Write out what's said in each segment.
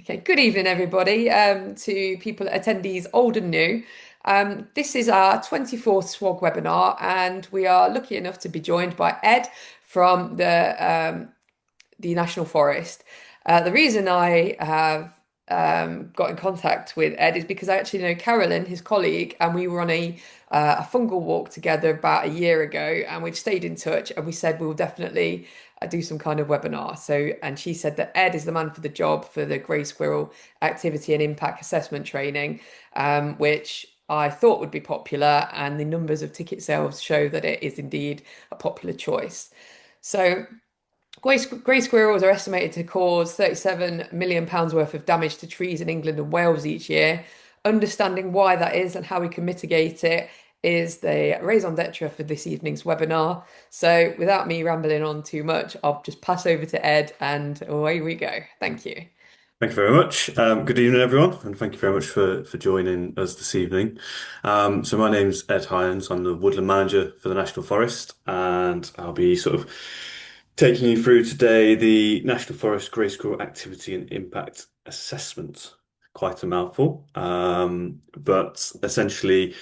Okay, good evening, everybody, to people, attendees old and new. This is our 24th SWOG webinar, and we are lucky enough to be joined by Ed from the National Forest. The reason I have got in contact with Ed is because I actually know Carolyn, his colleague, and we were on a fungal walk together about a year ago, and we've stayed in touch, and we said we'll definitely do some kind of webinar. So, and she said that Ed is the man for the job for the Grey Squirrel Activity and Impact Assessment Training, which I thought would be popular, and the numbers of ticket sales show that it is indeed a popular choice. So grey squirrels are estimated to cause £37 million worth of damage to trees in England and Wales each year. Understanding why that is and how we can mitigate it is the raison d'etre for this evening's webinar. So without me rambling on too much, I'll just pass over to Ed and away we go. Thank you. Thank you very much. Good evening, everyone, and thank you very much for joining us this evening. So my name's Ed Hiorns. I'm the woodland manager for the National Forest, and I'll be sort of taking you through today the National Forest Grey Squirrel Activity and Impact Assessment. Quite a mouthful, but essentially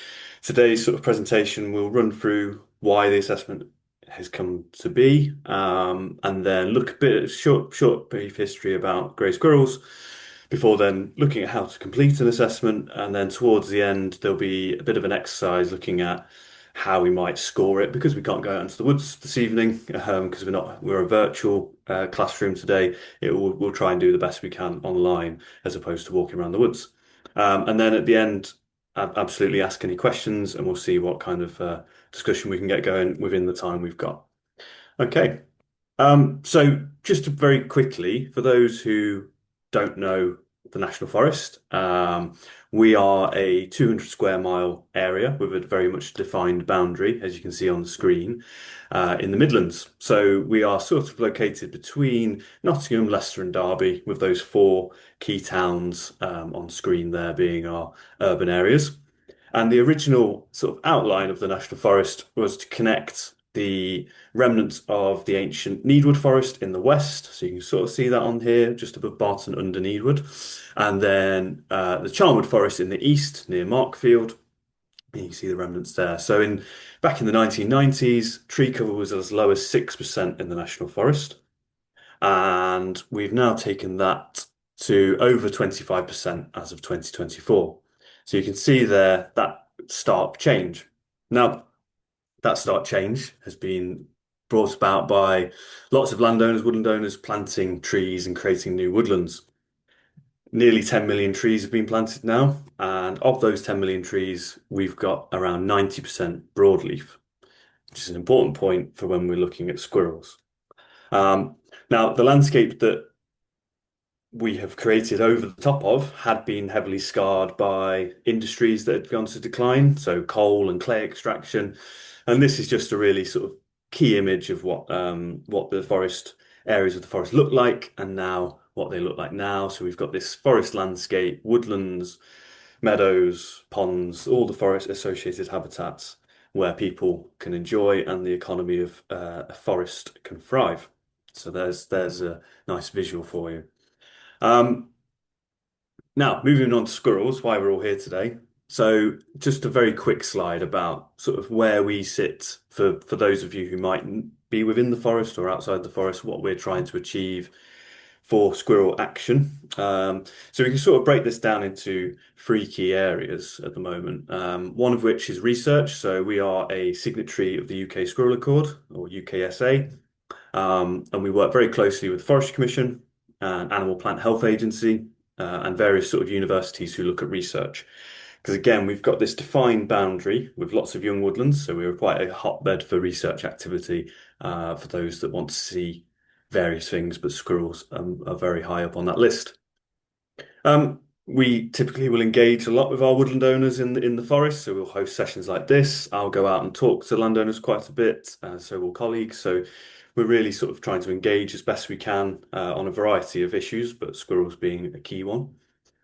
today's sort of presentation will run through why the assessment has come to be, and then look a bit at short brief history about grey squirrels before then looking at how to complete an assessment, and then towards the end there'll be a bit of an exercise looking at how we might score it because we can't go out into the woods this evening because we're a virtual classroom today. We'll try and do the best we can online as opposed to walking around the woods, and then at the end absolutely ask any questions and we'll see what kind of discussion we can get going within the time we've got. Okay. So just very quickly, for those who don't know the National Forest, we are a 200 square mile area with a very much defined boundary, as you can see on the screen, in the Midlands. So we are sort of located between Nottingham, Leicester and Derby, with those four key towns on screen there being our urban areas. And the original sort of outline of the National Forest was to connect the remnants of the ancient Needwood Forest in the west. So you can sort of see that on here, just above Barton under Needwood. And then the Charnwood Forest in the east near Markfield. And you can see the remnants there. So back in the 1990s, tree cover was as low as 6% in the National Forest. And we've now taken that to over 25% as of 2024. So you can see there that stark change. Now, that stark change has been brought about by lots of landowners, woodland owners planting trees and creating new woodlands. Nearly 10 million trees have been planted now, and of those 10 million trees, we've got around 90% broadleaf, which is an important point for when we're looking at squirrels. Now, the landscape that we have created over the top of had been heavily scarred by industries that had gone to decline, so coal and clay extraction. And this is just a really sort of key image of what the forest areas of the forest look like, and now what they look like now. So we've got this forest landscape, woodlands, meadows, ponds, all the forest associated habitats where people can enjoy and the economy of a forest can thrive. So there's a nice visual for you. Now, moving on to squirrels, why we're all here today. So just a very quick slide about sort of where we sit for those of you who might be within the forest or outside the forest, what we're trying to achieve for squirrel action. So we can sort of break this down into three key areas at the moment, one of which is research. So we are a signatory of the UK Squirrel Accord, or UKSA, and we work very closely with the Forestry Commission and Animal Plant Health Agency and various sort of universities who look at research. Because again, we've got this defined boundary with lots of young woodlands, so we're quite a hotbed for research activity for those that want to see various things, but squirrels are very high up on that list. We typically will engage a lot with our woodland owners in the forest, so we'll host sessions like this. I'll go out and talk to landowners quite a bit, so will colleagues. So we're really sort of trying to engage as best we can on a variety of issues, but squirrels being a key one.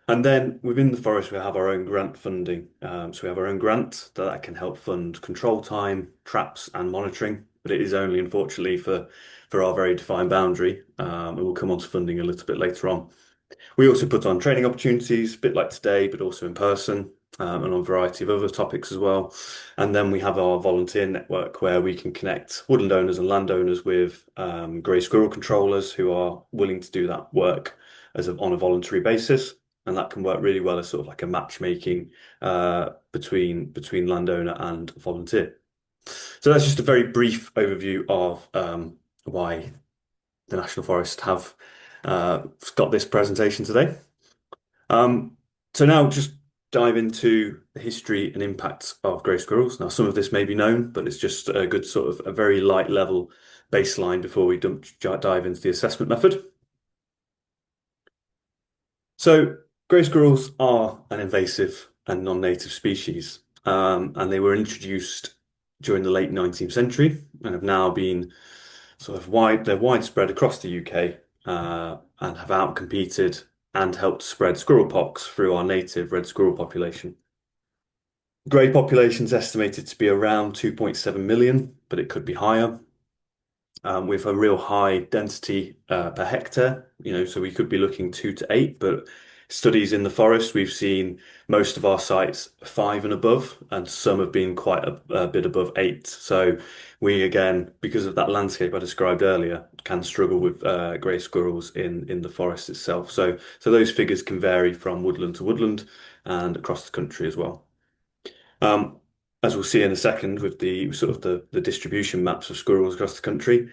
And then within the forest, we have our own grant funding. So we have our own grant that can help fund control time, traps, and monitoring. But it is only, unfortunately, for our very defined boundary. And we'll come on to funding a little bit later on. We also put on training opportunities, a bit like today, but also in person, and on a variety of other topics as well. And then we have our volunteer network where we can connect woodland owners and landowners with grey squirrel controllers who are willing to do that work on a voluntary basis. And that can work really well as sort of like a matchmaking between landowner and volunteer. So that's just a very brief overview of why the National Forest have got this presentation today. Um, so now just dive into the history and impacts of grey squirrels. Now, some of this may be known, but it's just a good sort of a very light level baseline before we dive into the assessment method. So grey squirrels are an invasive and non-native species, and they were introduced during the late 19th century and have now been they're widespread across the UK and have outcompeted and helped spread squirrel pox through our native red squirrel population. Grey population is estimated to be around 2.7 million, but it could be higher. With a real high density per hectare, so we could be looking 2 to 8, but studies in the forest, we've seen most of our sites 5 and above, and some have been quite a bit above 8. So we, again, because of that landscape I described earlier, can struggle with grey squirrels in the forest itself. So those figures can vary from woodland to woodland and across the country as well. Um, as we'll see in a second with the sort of the distribution maps of squirrels across the country,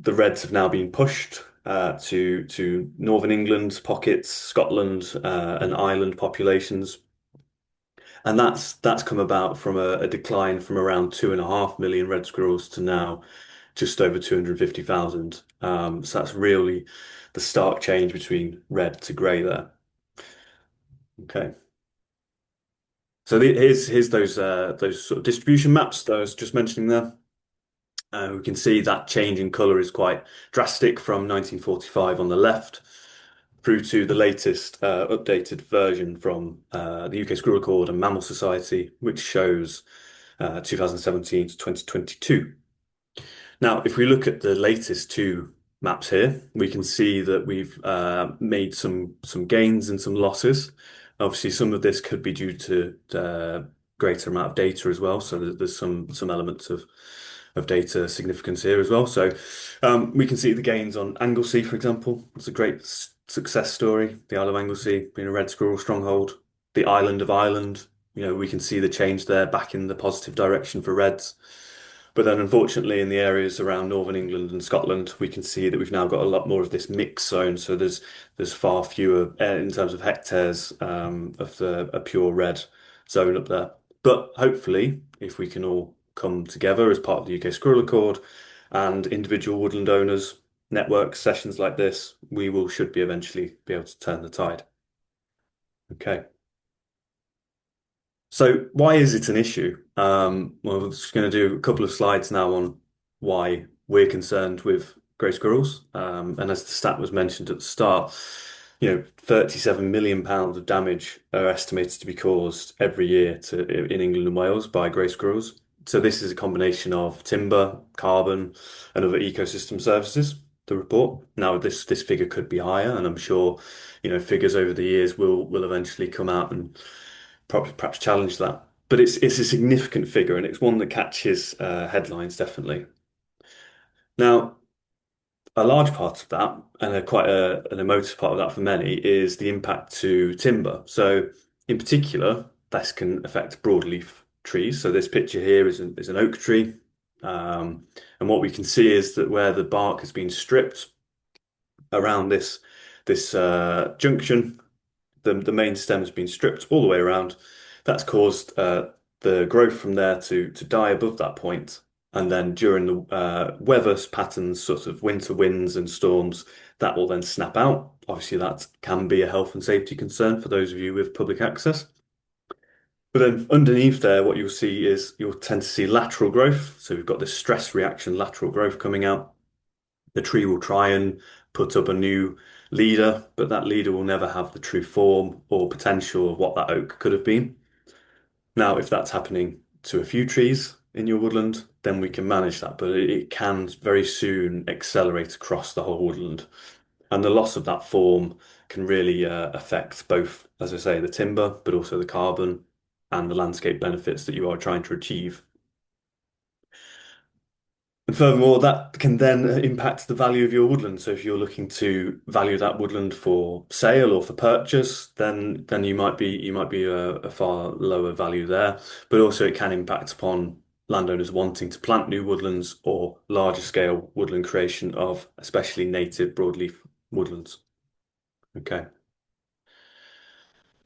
the reds have now been pushed to Northern England pockets, Scotland, and Ireland populations, and that's come about from a decline from around 2.5 million red squirrels to now just over 250,000. So that's really the stark change between red to grey there. Okay. So here's those sort of distribution maps that I was just mentioning there. We can see that change in colour is quite drastic from 1945 on the left through to the latest updated version from the UK Squirrel Record and Mammal Society, which shows 2017 to 2022. Now, if we look at the latest two maps here, we can see that we've made some gains and some losses. Obviously, some of this could be due to greater amount of data as well. So there's some elements of data significance here as well. So we can see the gains on Anglesey, for example. It's a great success story. The Isle of Anglesey being a red squirrel stronghold. The island of Ireland, we can see the change there back in the positive direction for reds. But then, unfortunately, in the areas around Northern England and Scotland, we can see that we've now got a lot more of this mixed zone. So there's far fewer in terms of hectares of a pure red zone up there. But hopefully, if we can all come together as part of the UK Squirrel Accord and individual woodland owners network sessions like this, we should be eventually be able to turn the tide. Okay. So why is it an issue? Well, we're just going to do a couple of slides now on why we're concerned with grey squirrels. And as the stat was mentioned at the start, 37 million pounds of damage are estimated to be caused every year in England and Wales by grey squirrels. So this is a combination of timber, carbon, and other ecosystem services. The report. Now, this figure could be higher, and I'm sure, figures over the years will eventually come out and perhaps challenge that. But it's a significant figure, and it's one that catches headlines definitely. Now, a large part of that, and an emotive part of that for many, is the impact to timber. So, in particular, this can affect broadleaf trees. So this picture here is an oak tree, and what we can see is that where the bark has been stripped around this junction, the main stem has been stripped all the way around. That's caused the growth from there to die above that point. And then during the weather patterns, sort of winter winds and storms, that will then snap out. Obviously, that can be a health and safety concern for those of you with public access. But then underneath there, what you'll tend to see lateral growth. So we've got this stress reaction lateral growth coming out. The tree will try and put up a new leader, but that leader will never have the true form or potential of what that oak could have been. Now, if that's happening to a few trees in your woodland, then we can manage that, but it can very soon accelerate across the whole woodland. And the loss of that form can really affect both, as I say, the timber, but also the carbon and the landscape benefits that you are trying to achieve. And furthermore, that can then impact the value of your woodland. So if you're looking to value that woodland for sale or for purchase, then you might be a far lower value there. But also it can impact upon landowners wanting to plant new woodlands or larger scale woodland creation of especially native broadleaf woodlands. Okay.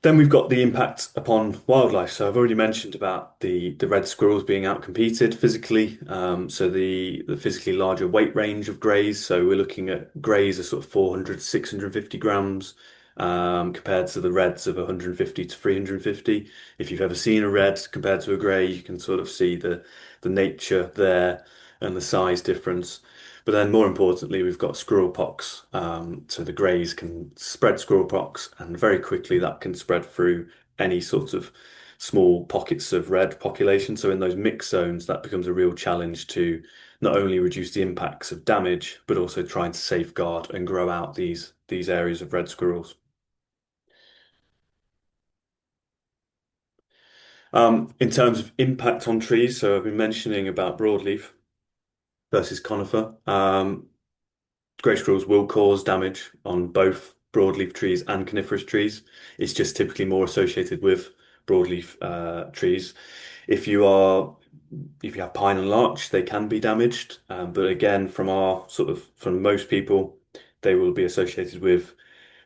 Then we've got the impact upon wildlife. So I've already mentioned about the red squirrels being outcompeted physically. So the physically larger weight range of greys. So we're looking at greys are sort of 400 to 650 grams, compared to the reds of 150 to 350. If you've ever seen a red compared to a grey, you can sort of see the nature there and the size difference. But then more importantly, we've got squirrel pox. So the greys can spread squirrel pox, and very quickly that can spread through any sort of small pockets of red population. So in those mixed zones, that becomes a real challenge to not only reduce the impacts of damage, but also trying to safeguard and grow out these areas of red squirrels. In terms of impact on trees, so I've been mentioning about broadleaf versus conifer. Grey squirrels will cause damage on both broadleaf trees and coniferous trees. It's just typically more associated with broadleaf trees. If you are if you have pine and larch, they can be damaged. But again, from most people, they will be associated with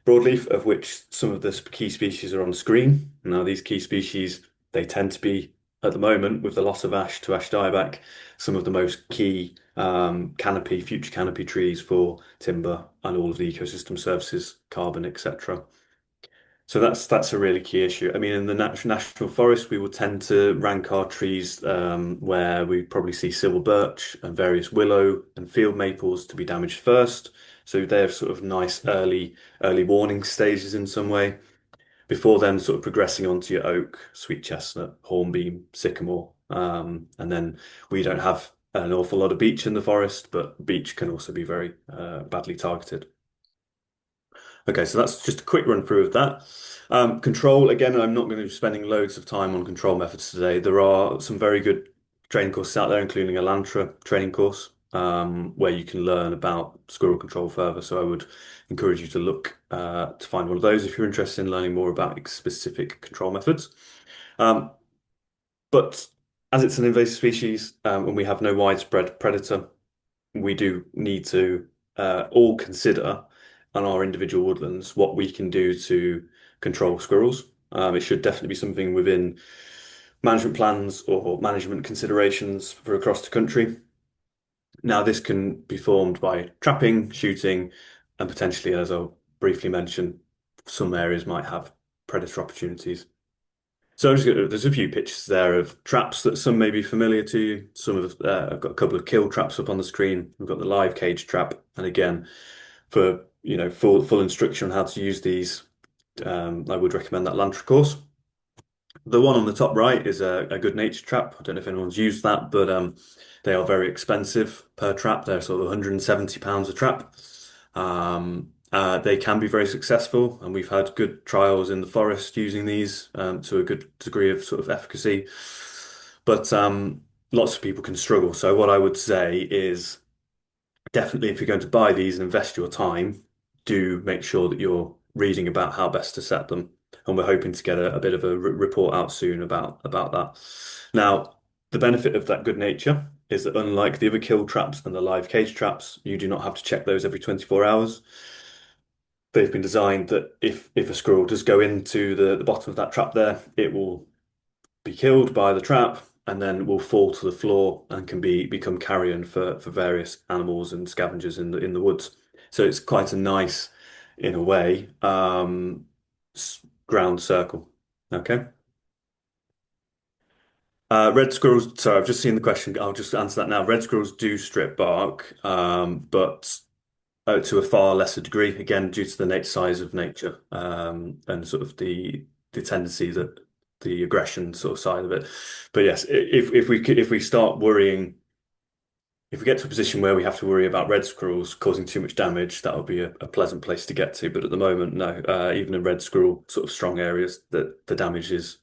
broadleaf, of which some of the key species are on screen. Now, these key species, they tend to be, at the moment, with the loss of ash to ash dieback, some of the most key future canopy trees for timber and all of the ecosystem services, carbon, etc. So that's a really key issue. I mean, in the national forest, we will tend to rank our trees where we probably see silver birch and various willow and field maples to be damaged first. So they're sort of nice early warning stages in some way. Before then, sort of progressing onto your oak, sweet chestnut, hornbeam, sycamore, and then we don't have an awful lot of beech in the forest, but beech can also be very badly targeted. Okay, so that's just a quick run through of that. Control, again, I'm not going to be spending loads of time on control methods today. There are some very good training courses out there, including a Lantra training course, where you can learn about squirrel control further. So I would encourage you to look to find one of those if you're interested in learning more about specific control methods. Um, but as it's an invasive species, and we have no widespread predator, we do need to all consider on our individual woodlands what we can do to control squirrels. It should definitely be something within management plans or management considerations for across the country. Now, this can be formed by trapping, shooting, and potentially, as I'll briefly mention, some areas might have predator opportunities. So there's a few pictures there of traps that some may be familiar to. I've got a couple of kill traps up on the screen. We've got the live cage trap, and again, for full instruction on how to use these, I would recommend that Lantra course. The one on the top right is a good nature trap. I don't know if anyone's used that, but they are very expensive per trap. They're sort of £170 a trap. They can be very successful, and we've had good trials in the forest using these to a good degree of sort of efficacy. But lots of people can struggle. So what I would say is definitely if you're going to buy these and invest your time, do make sure that you're reading about how best to set them. And we're hoping to get a bit of a report out soon about that. Now, the benefit of that good nature is that unlike the other kill traps and the live cage traps, you do not have to check those every 24 hours. They've been designed that if a squirrel does go into the bottom of that trap there, it will be killed by the trap and then will fall to the floor and can become carrion for various animals and scavengers in the woods. So it's quite a nice, in a way, ground circle. Okay. Red squirrels, sorry, I've just seen the question. I'll just answer that now. Red squirrels do strip bark, but to a far lesser degree, again, due to the size of nature, and sort of the tendency that the aggression sort of side of it. But yes, if we start worrying if we get to a position where we have to worry about red squirrels causing too much damage, that would be a pleasant place to get to. But at the moment, no. Even in red squirrel sort of strong areas, that the damage is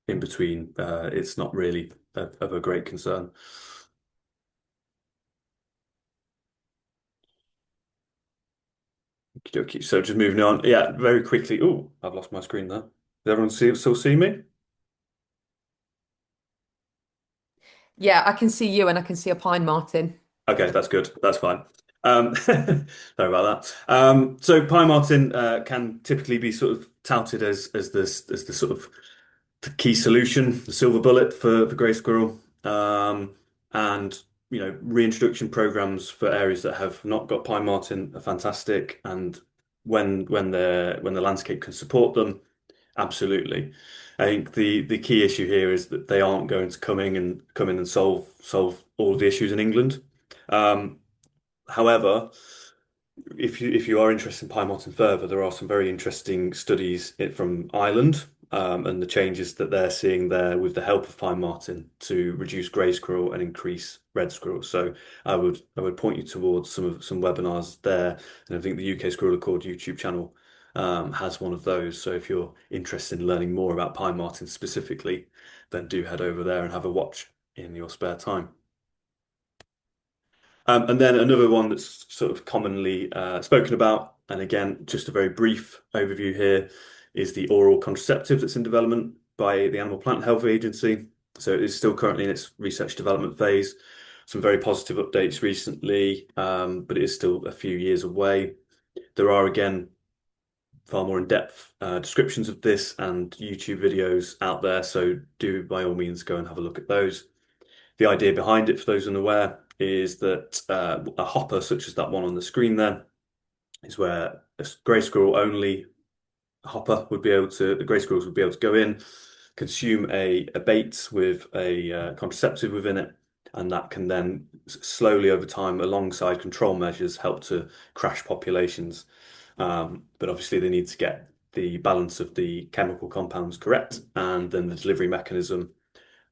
in between. It's not really of a great concern. Okay, so just moving on. Yeah, very quickly. Oh, I've lost my screen there. Does everyone still see me? Yeah, I can see you and I can see a pine marten. Okay, that's good. That's fine. Sorry about that. So pine marten can typically be sort of touted as the sort of the key solution, the silver bullet for grey squirrel. And reintroduction programs for areas that have not got pine marten are fantastic. And when the landscape can support them, absolutely. I think the key issue here is that they aren't going to come in and solve all of the issues in England. Um, However, if you are interested in pine marten further, there are some very interesting studies from Ireland, and the changes that they're seeing there with the help of pine marten to reduce grey squirrel and increase red squirrel. So I would point you towards some webinars there, and I think the UK Squirrel Accord YouTube channel has one of those. So if you're interested in learning more about pine marten specifically, then do head over there and have a watch in your spare time. And then another one that's sort of commonly spoken about, and again, just a very brief overview here, is the oral contraceptive that's in development by the Animal Plant Health Agency. So it is still currently in its research development phase. Some very positive updates recently, but it is still a few years away. There are, again, far more in-depth descriptions of this and YouTube videos out there, so do by all means go and have a look at those. The idea behind it, for those unaware, is that a hopper such as that one on the screen there is where a grey squirrel only hopper would be able to, the grey squirrels would be able to go in, consume a bait with a contraceptive within it, and that can then slowly over time, alongside control measures, help to crash populations. But obviously, they need to get the balance of the chemical compounds correct, and then the delivery mechanism.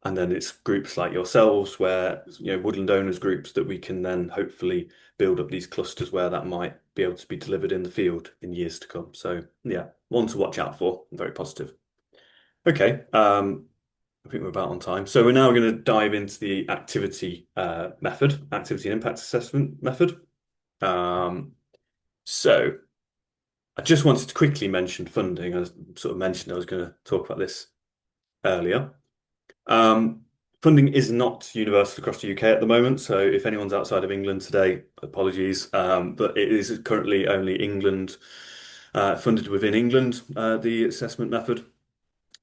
And then it's groups like yourselves, where woodland owners groups, that we can then hopefully build up these clusters where that might be able to be delivered in the field in years to come. So yeah, one to watch out for. Very positive. Okay, I think we're about on time. So we're now going to dive into the activity and impact assessment method. Um, so I just wanted to quickly mention funding. I sort of mentioned I was going to talk about this earlier. Um, Funding is not universal across the UK at the moment, so if anyone's outside of England today, apologies, but it is currently only England funded within England, the assessment method.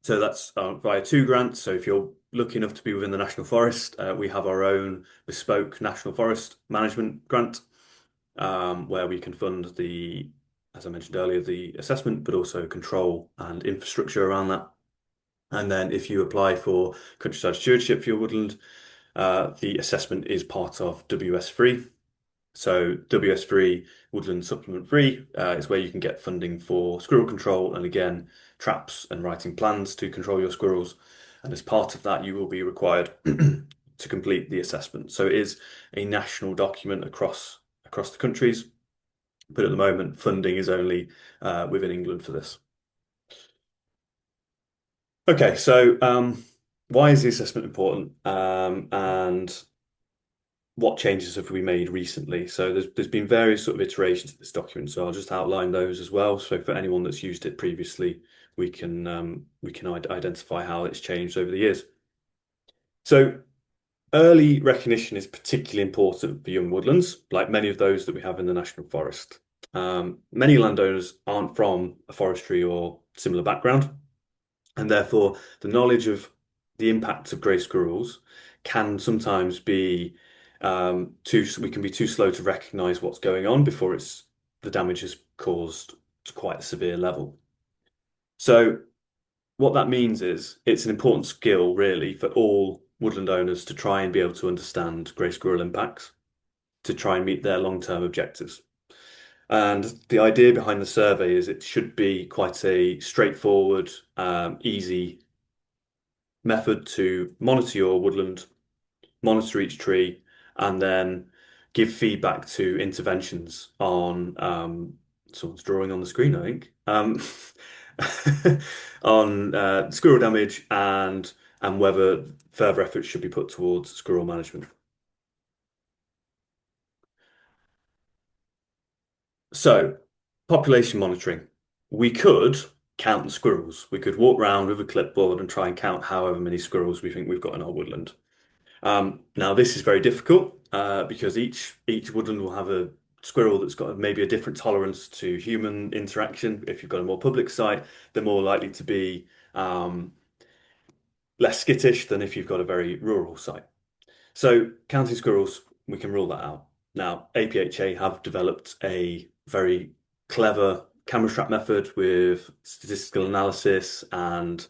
So that's via two grants. So if you're lucky enough to be within the National Forest, we have our own bespoke National Forest Management Grant, where we can fund as I mentioned earlier, the assessment, but also control and infrastructure around that. And then if you apply for countryside stewardship for your woodland, the assessment is part of WS3. So WS3, Woodland Supplement Free, is where you can get funding for squirrel control and again, traps and writing plans to control your squirrels. And as part of that, you will be required to complete the assessment. So it is a national document across the countries, but at the moment, funding is only within England for this. Okay, so why is the assessment important? And what changes have we made recently? So there's been various sort of iterations of this document, so I'll just outline those as well. So for anyone that's used it previously, we can identify how it's changed over the years. So early recognition is particularly important for young woodlands, like many of those that we have in the National Forest. Many landowners aren't from a forestry or similar background, and therefore the knowledge of the impacts of grey squirrels can sometimes be we can be too slow to recognise what's going on before the damage is caused to quite a severe level. So what that means is it's an important skill really for all woodland owners to try and be able to understand grey squirrel impacts to try and meet their long-term objectives. And the idea behind the survey is it should be quite a straightforward, easy method to monitor your woodland, monitor each tree, and then give feedback to interventions on someone's drawing on the screen, I think, on squirrel damage and whether further efforts should be put towards squirrel management. So, population monitoring. We could count the squirrels. We could walk around with a clipboard and try and count however many squirrels we think we've got in our woodland. Now, this is very difficult because each woodland will have a squirrel that's got maybe a different tolerance to human interaction. If you've got a more public site, they're more likely to be less skittish than if you've got a very rural site. So, counting squirrels, we can rule that out. Now, APHA have developed a very clever camera trap method with statistical analysis and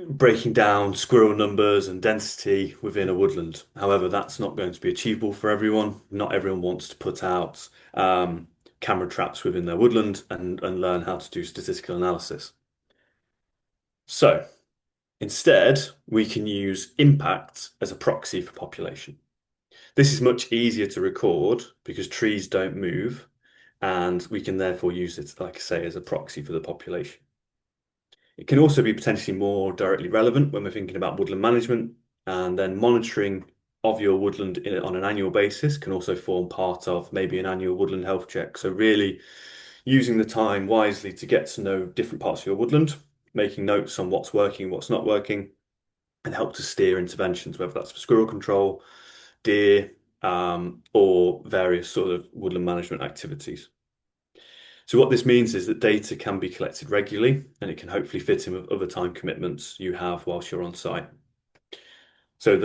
breaking down squirrel numbers and density within a woodland. However, that's not going to be achievable for everyone. Not everyone wants to put out camera traps within their woodland and learn how to do statistical analysis. So instead, we can use impact as a proxy for population. This is much easier to record because trees don't move, and we can therefore use it, like I say, as a proxy for the population. It can also be potentially more directly relevant when we're thinking about woodland management, and then monitoring of your woodland on an annual basis can also form part of maybe an annual woodland health check. So really using the time wisely to get to know different parts of your woodland, making notes on what's working, what's not working, and help to steer interventions, whether that's for squirrel control, deer, or various sort of woodland management activities. So what this means is that data can be collected regularly and it can hopefully fit in with other time commitments you have whilst you're on site. So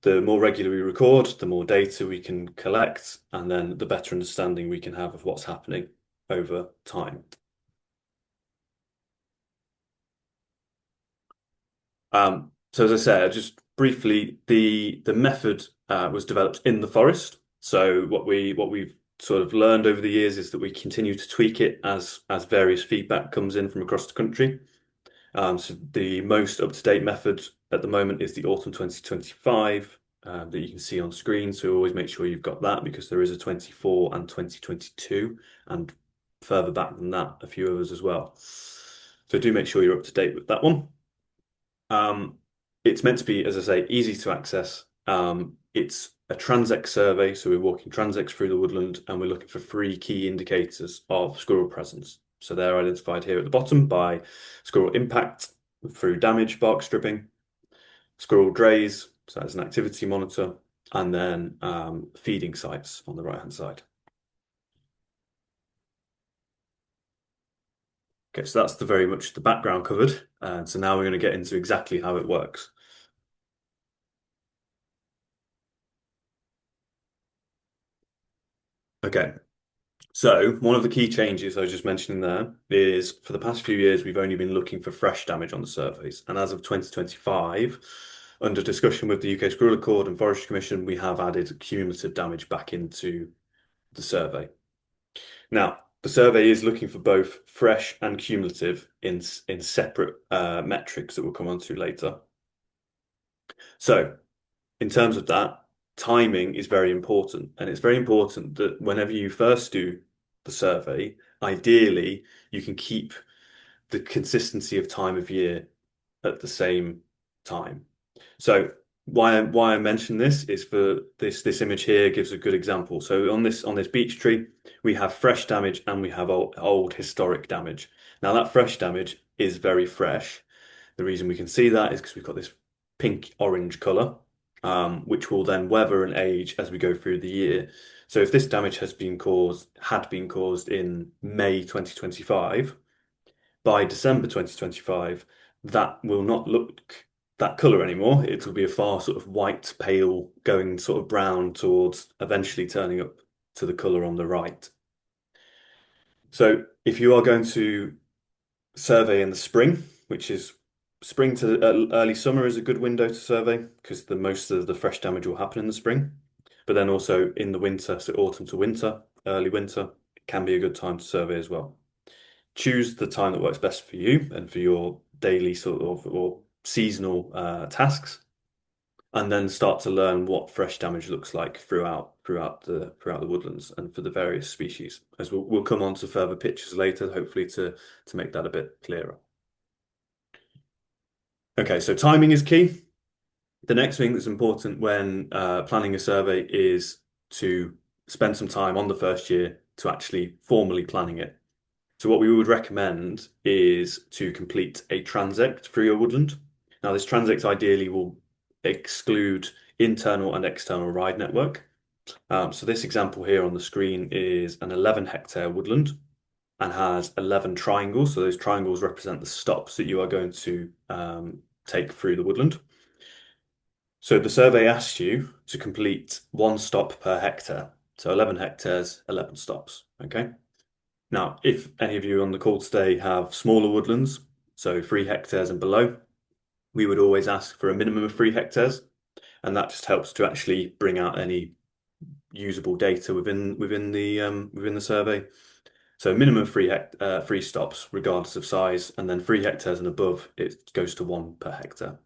the more regularly we record, the more data we can collect, and then the better understanding we can have of what's happening over time. So as I said, just briefly, the method was developed in the forest. So what we've sort of learned over the years is that we continue to tweak it as various feedback comes in from across the country. So the most up-to-date method at the moment is the autumn 2025 that you can see on screen. So always make sure you've got that because there is a 24 and 2022 and further back than that, a few others as well. So do make sure you're up to date with that one. It's meant to be, as I say, easy to access. It's a transect survey, so we're walking transects through the woodland and we're looking for three key indicators of squirrel presence. So they're identified here at the bottom by squirrel impact through damage, bark stripping, squirrel drays, so that's an activity monitor, and then feeding sites on the right-hand side. Okay, so that's very much the background covered. So now we're going to get into exactly how it works. Okay, so one of the key changes I was just mentioning there is for the past few years, we've only been looking for fresh damage on the surveys. And as of 2025, under discussion with the UK Squirrel Accord and Forestry Commission, we have added cumulative damage back into the survey. Now, the survey is looking for both fresh and cumulative in separate metrics that we'll come on to later. So in terms of that, timing is very important. And it's very important that whenever you first do the survey, ideally you can keep the consistency of time of year at the same time. So why I mention this is for this image here gives a good example. So on this beech tree, we have fresh damage and we have old historic damage. Now that fresh damage is very fresh. The reason we can see that is because we've got this pink orange color, which will then weather and age as we go through the year. So if this damage had been caused in May 2025, by December 2025, that will not look that color anymore. It will be a far sort of white, pale, going sort of brown towards eventually turning up to the color on the right. So if you are going to survey in the spring, which is spring to early summer is a good window to survey because the most of the fresh damage will happen in the spring. But then also in the winter, so autumn to winter, early winter, it can be a good time to survey as well. Choose the time that works best for you and for your daily sort of or seasonal tasks. and then start to learn what fresh damage looks like throughout the woodlands and for the various species. As we'll come on to further pictures later, hopefully to make that a bit clearer. Okay, so timing is key. The next thing that's important when planning a survey is to spend some time on the first year to actually formally planning it. So what we would recommend is to complete a transect through your woodland. Now, this transect ideally will exclude internal and external ride network. So this example here on the screen is an 11-hectare woodland and has 11 triangles. So those triangles represent the stops that you are going to take through the woodland. So the survey asks you to complete one stop per hectare. So 11 hectares, 11 stops. Okay. Now, if any of you on the call today have smaller woodlands, so 3 hectares and below, we would always ask for a minimum of 3 hectares. And that just helps to actually bring out any usable data within the survey. So minimum of 3 stops, regardless of size, and then 3 hectares and above, it goes to 1 per hectare.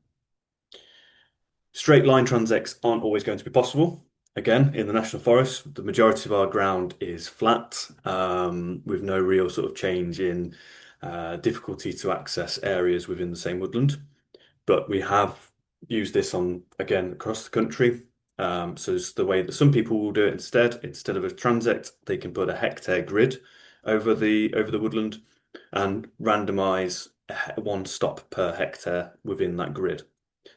Straight line transects aren't always going to be possible. Again, in the National Forest, the majority of our ground is flat, with no real sort of change in difficulty to access areas within the same woodland. But we have used this on, again, across the country. So it's the way that some people will do it instead of a transect, they can put a hectare grid over the woodland and randomize one stop per hectare within that grid.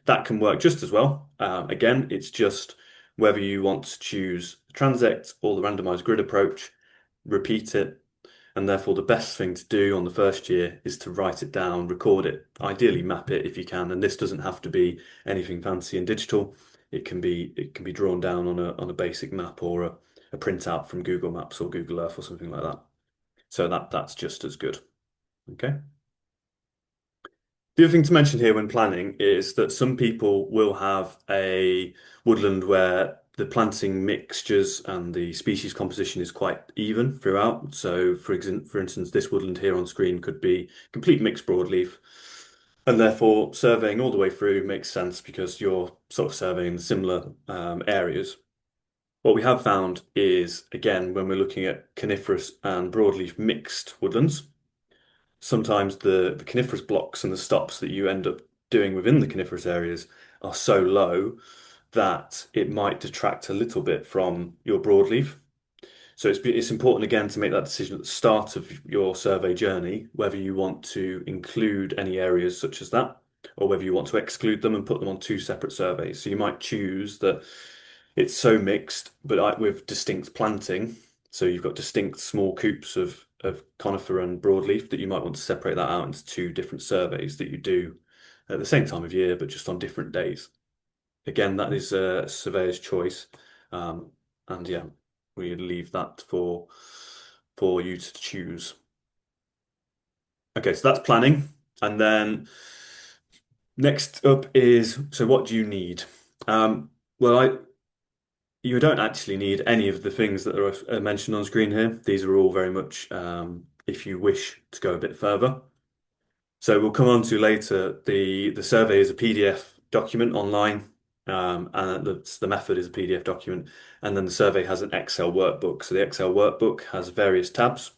That can work just as well. Again, it's just whether you want to choose the transect or the randomized grid approach, repeat it, and therefore the best thing to do on the first year is to write it down, record it, ideally map it if you can. And this doesn't have to be anything fancy and digital. It can be drawn down on a basic map or a printout from Google Maps or Google Earth or something like that. So that's just as good. Okay. The other thing to mention here when planning is that some people will have a woodland where the planting mixtures and the species composition is quite even throughout. So, for instance, this woodland here on screen could be complete mixed broadleaf, and therefore surveying all the way through makes sense because you're sort of surveying similar areas. What we have found is, again, when we're looking at coniferous and broadleaf mixed woodlands, sometimes the coniferous blocks and the stops that you end up doing within the coniferous areas are so low that it might detract a little bit from your broadleaf. So it's important again to make that decision at the start of your survey journey, whether you want to include any areas such as that, or whether you want to exclude them and put them on two separate surveys. So you might choose that it's so mixed, but with distinct planting. So you've got distinct small coops of conifer and broadleaf that you might want to separate that out into two different surveys that you do at the same time of year, but just on different days. Again, that is a surveyor's choice. And yeah, we leave that for you to choose. Okay, so that's planning. And then next up is, so what do you need? Well, you don't actually need any of the things that are mentioned on screen here. These are all very much if you wish to go a bit further. So we'll come on to later, the survey is a PDF document online, and the method is a PDF document, and then the survey has an Excel workbook. So the Excel workbook has various tabs.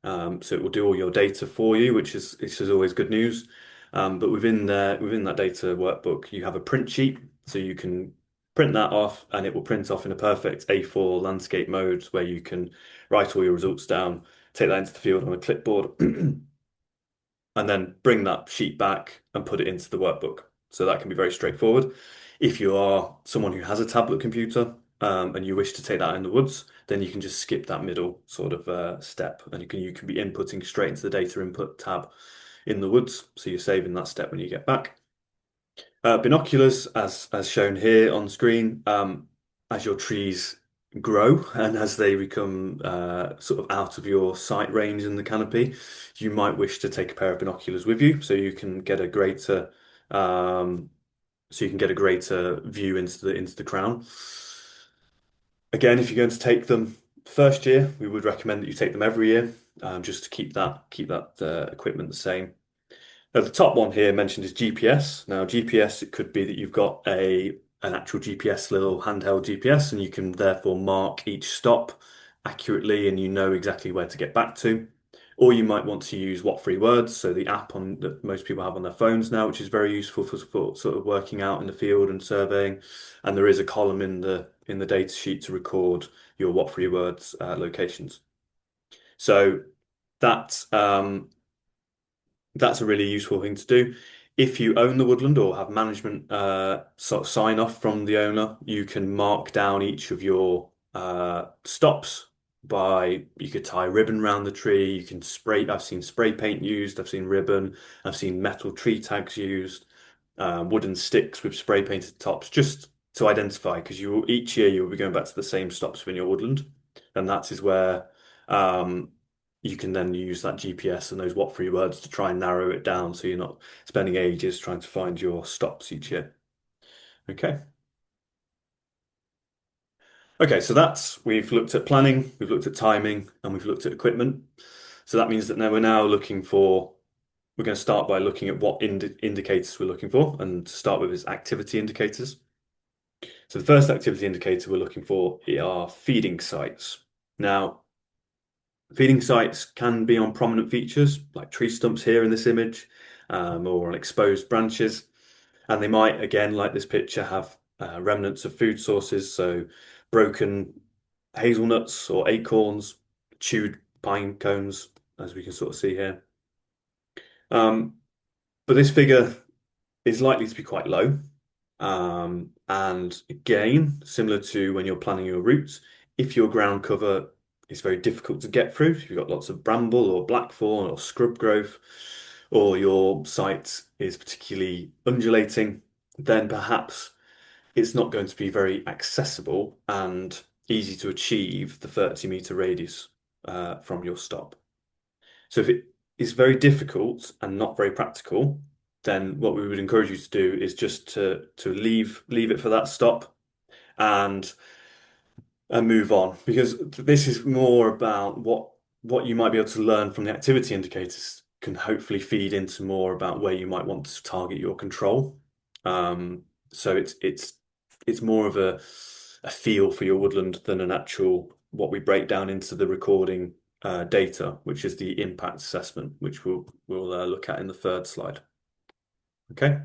So it will do all your data for you, which is always good news. But within that data workbook, you have a print sheet, so you can print that off, and it will print off in a perfect A4 landscape mode where you can write all your results down, take that into the field on a clipboard, and then bring that sheet back and put it into the workbook. So that can be very straightforward. If you are someone who has a tablet computer, and you wish to take that in the woods, then you can just skip that middle sort of step, and you can be inputting straight into the data input tab in the woods. So you're saving that step when you get back. Binoculars, as shown here on screen, as your trees grow and as they become sort of out of your sight range in the canopy, you might wish to take a pair of binoculars with you so you can get a greater view into the crown. Again, if you're going to take them first year, we would recommend that you take them every year, just to keep that equipment the same. Now, the top one here mentioned is GPS. Now, GPS, it could be that you've got a an actual GPS, little handheld GPS, and you can therefore mark each stop accurately and you know exactly where to get back to. Or you might want to use what three words, so the app on that most people have on their phones now, which is very useful for sort of working out in the field and surveying. And there is a column in the data sheet to record your what three words locations. So that that's a really useful thing to do. If you own the woodland or have management sort of sign off from the owner, you can mark down each of your stops by you could tie ribbon around the tree, you can spray. I've seen spray paint used, I've seen ribbon, I've seen metal tree tags used, wooden sticks with spray painted tops, just to identify because you each year you will be going back to the same stops in your woodland, and that is where um, you can then use that GPS and those what three words to try and narrow it down so you're not spending ages trying to find your stops each year. Okay. Okay, so we've looked at planning, we've looked at timing, and we've looked at equipment. So that means that now we're going to start by looking at what indicators we're looking for, and to start with is activity indicators. So the first activity indicator we're looking for are feeding sites. Now, feeding sites can be on prominent features like tree stumps here in this image, or on exposed branches. And they might, again, like this picture, have remnants of food sources, so broken hazelnuts or acorns, chewed pine cones, as we can sort of see here. Um, but this figure is likely to be quite low. And again, similar to when you're planning your routes, if your ground cover is very difficult to get through, if you've got lots of bramble or blackthorn or scrub growth, or your site is particularly undulating, then perhaps it's not going to be very accessible and easy to achieve the 30-meter radius from your stop. So if it is very difficult and not very practical, then what we would encourage you to do is just to leave it for that stop and move on, because this is more about what you might be able to learn from the activity indicators can hopefully feed into more about where you might want to target your control. So it's more of a feel for your woodland than an actual what we break down into the recording data, which is the impact assessment, which we'll look at in the third slide. Okay.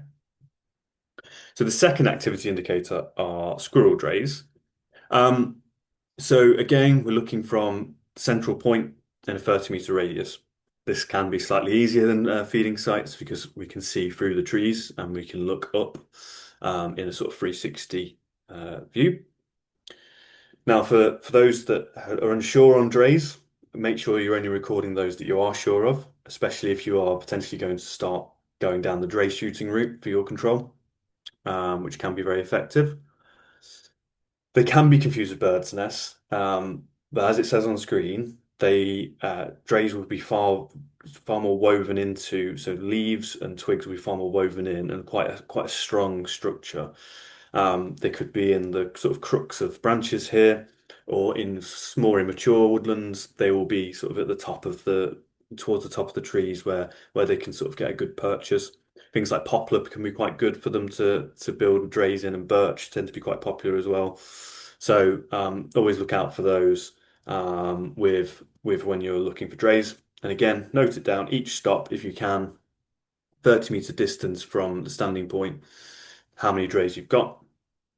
So the second activity indicator are squirrel drays. Um, so again, we're looking from central point in a 30-meter radius. This can be slightly easier than feeding sites because we can see through the trees and we can look up in a sort of 360 view. Now, for those that are unsure on drays, make sure you're only recording those that you are sure of, especially if you are potentially going to start going down the dray shooting route for your control, which can be very effective. They can be confused with birds' nests, but as it says on screen, drays will be far more woven into, so leaves and twigs will be far more woven in and quite a strong structure. They could be in the sort of crooks of branches here, or in more immature woodlands, they will be sort of at the top of towards the top of the trees where they can sort of get a good purchase. Things like poplar can be quite good for them to build drays in, and birch tend to be quite popular as well. So always look out for those with when you're looking for drays. And again, note it down each stop if you can, 30-meter distance from the standing point, how many drays you've got,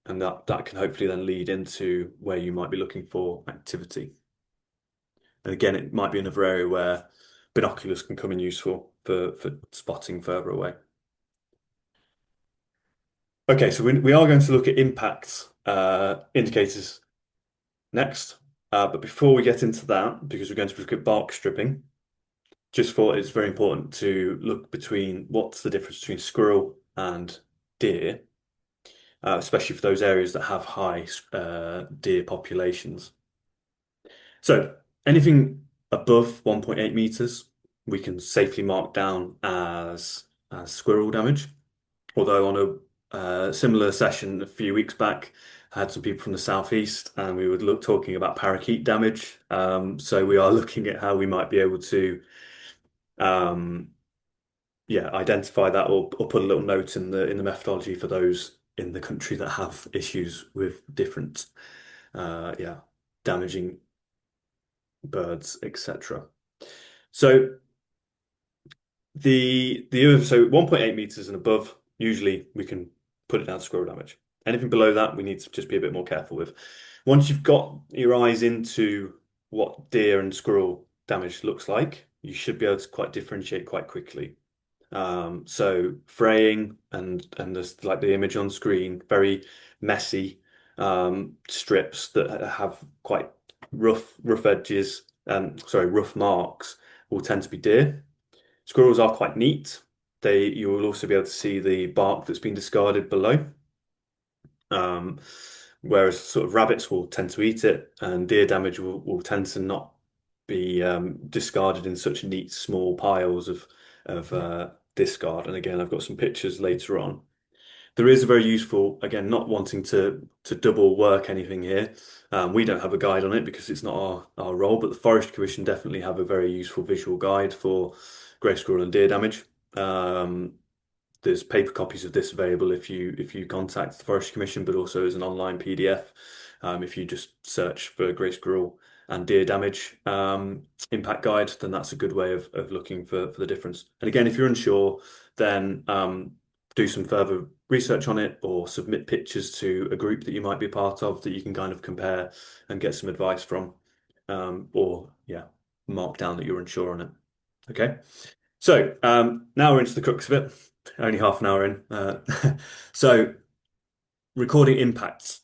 and that can hopefully then lead into where you might be looking for activity. And again, it might be another area where binoculars can come in useful for spotting further away. Okay, so we are going to look at impact indicators next. But before we get into that, because we're going to look at bark stripping, just thought it's very important to look between what's the difference between squirrel and deer, especially for those areas that have high deer populations. So anything above 1.8 meters, we can safely mark down as squirrel damage. Although on a similar session a few weeks back, I had some people from the southeast, and we would look talking about parakeet damage. So we are looking at how we might be able to, yeah, identify that or put a little note in the methodology for those in the country that have issues with different, yeah, damaging birds, etc. So so 1.8 meters and above, usually we can put it down to squirrel damage. Anything below that, we need to just be a bit more careful with. Once you've got your eyes into what deer and squirrel damage looks like, you should be able to quite differentiate quite quickly. So fraying and this like the image on screen, very messy strips that have quite rough edges, rough marks will tend to be deer. Squirrels are quite neat. You will also be able to see the bark that's been discarded below. Um, Whereas sort of rabbits will tend to eat it, and deer damage will tend to not be discarded in such neat small piles of discard. And again, I've got some pictures later on. There is a very useful, again, not wanting to double work anything here. We don't have a guide on it because it's not our role, but the Forest Commission definitely have a very useful visual guide for grey squirrel and deer damage. Um, there's paper copies of this available if you contact the Forest Commission, but also as an online PDF. If you just search for grey squirrel and deer damage impact guide, then that's a good way of looking for the difference. And again, if you're unsure, then do some further research on it or submit pictures to a group that you might be part of that you can kind of compare and get some advice from, or yeah, mark down that you're unsure on it. Okay. So now we're into the crux of it. Only half an hour in. So recording impacts.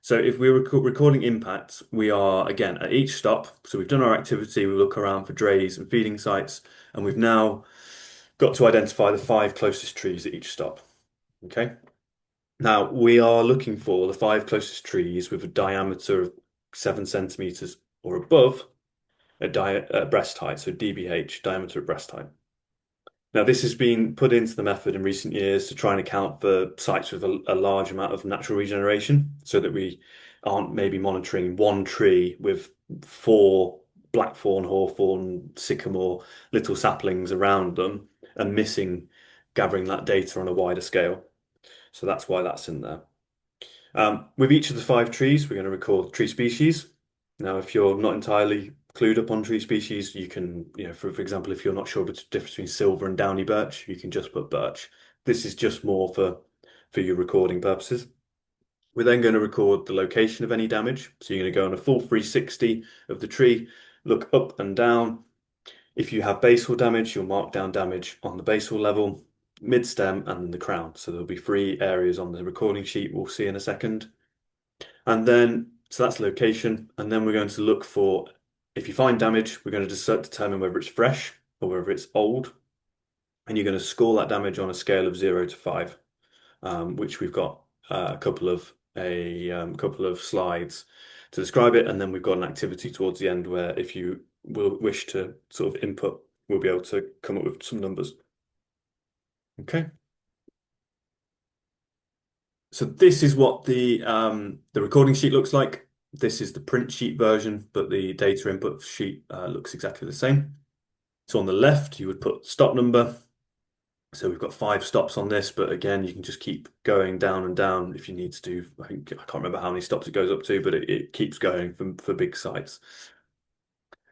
So if we're recording impacts, we are again at each stop. So we've done our activity. We look around for drays and feeding sites, and we've now got to identify the 5 closest trees at each stop. Okay. Now we are looking for the 5 closest trees with a diameter of 7 centimeters or above at breast height. So DBH, diameter at breast height. Now, this has been put into the method in recent years to try and account for sites with a large amount of natural regeneration so that we aren't maybe monitoring one tree with 4 blackthorn, hawthorn, sycamore, little saplings around them and missing gathering that data on a wider scale. So that's why that's in there. With each of the 5 trees, we're going to record tree species. Now, if you're not entirely clued up on tree species, you can, for example, if you're not sure the difference between silver and downy birch, you can just put birch. This is just more for your recording purposes. We're then going to record the location of any damage. So you're going to go on a full 360 of the tree, look up and down. If you have basal damage, you'll mark down damage on the basal level, mid-stem, and the crown. So there'll be 3 areas on the recording sheet we'll see in a second. And then, so that's location. And then we're going to look for, if you find damage, we're going to determine whether it's fresh or whether it's old. And you're going to score that damage on a scale of 0 to 5, which we've got a couple of slides to describe it. And then we've got an activity towards the end where if you will wish to sort of input, we'll be able to come up with some numbers. Okay. So this is what the recording sheet looks like. This is the print sheet version, but the data input sheet looks exactly the same. So on the left, you would put stop number. So we've got 5 stops on this, but again, you can just keep going down and down if you need to do. I can't remember how many stops it goes up to, but it keeps going for big sites.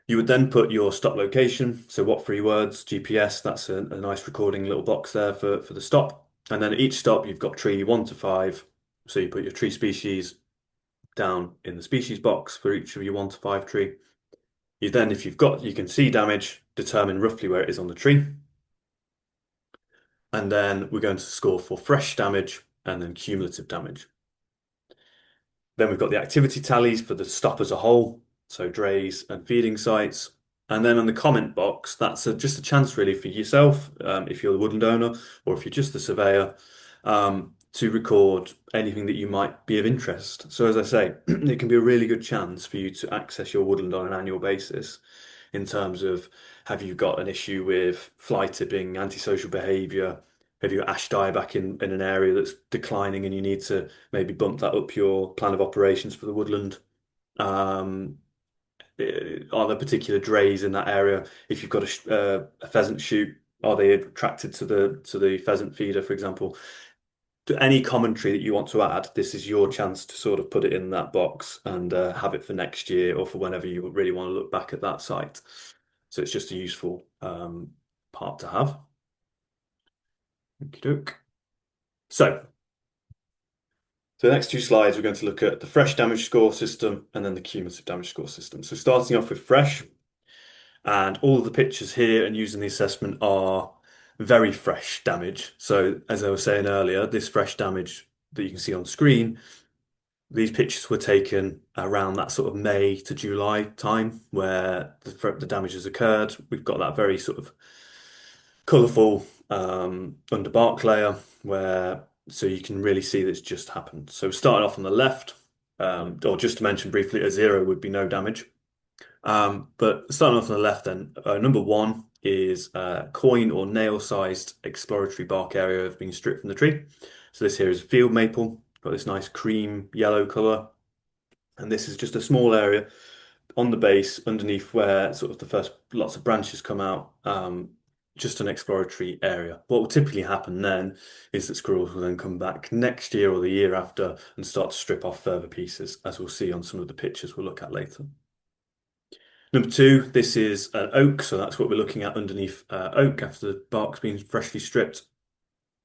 You would then put your stop location. So what 3 words, GPS, that's a nice recording little box there for the stop. And then at each stop, you've got tree 1 to 5. So you put your tree species down in the species box for each of your 1 to 5 tree. You then, if you can see damage, determine roughly where it is on the tree. And then we're going to score for fresh damage and then cumulative damage. Then we've got the activity tallies for the stop as a whole, so drays and feeding sites. And then on the comment box, that's just a chance really for yourself, if you're the woodland owner or if you're just the surveyor, to record anything that you might be of interest. So as I say, it can be a really good chance for you to access your woodland on an annual basis in terms of have you got an issue with fly tipping, antisocial behaviour? Have you got ash dieback in an area that's declining and you need to maybe bump that up your plan of operations for the woodland? Um, are there particular drays in that area? If you've got a pheasant shoot, are they attracted to the pheasant feeder, for example? any commentary that you want to add, this is your chance to sort of put it in that box and have it for next year or for whenever you really want to look back at that site. So it's just a useful part to have. Okey doke. So, so the next two slides, we're going to look at the fresh damage score system and then the cumulative damage score system. So starting off with fresh, and all of the pictures here and using the assessment are very fresh damage. So as I was saying earlier, this fresh damage that you can see on screen, these pictures were taken around that sort of May to July time where the damage has occurred. We've got that very sort of colourful underbark layer where so you can really see that's just happened. So starting off on the left, or just to mention briefly, a zero would be no damage. But starting off on the left then, number one is coin or nail-sized exploratory bark area of being stripped from the tree. So this here is field maple, got this nice cream yellow colour. And this is just a small area on the base underneath where sort of the first lots of branches come out, just an exploratory area. What will typically happen then is that squirrels will then come back next year or the year after and start to strip off further pieces, as we'll see on some of the pictures we'll look at later. Number two, this is an oak, so that's what we're looking at underneath oak after the bark's been freshly stripped.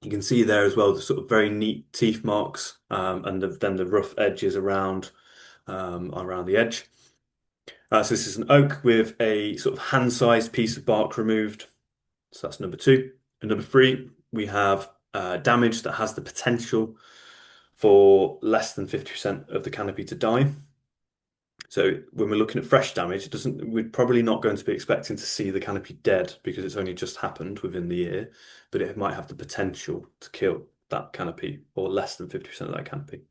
You can see there as well the sort of very neat teeth marks and then the rough edges around the edge. So this is an oak with a sort of hand-sized piece of bark removed. So that's number two. And number three, we have damage that has the potential for less than 50% of the canopy to die. So when we're looking at fresh damage, we're probably not going to be expecting to see the canopy dead because it's only just happened within the year, but it might have the potential to kill that canopy or less than 50% of that canopy.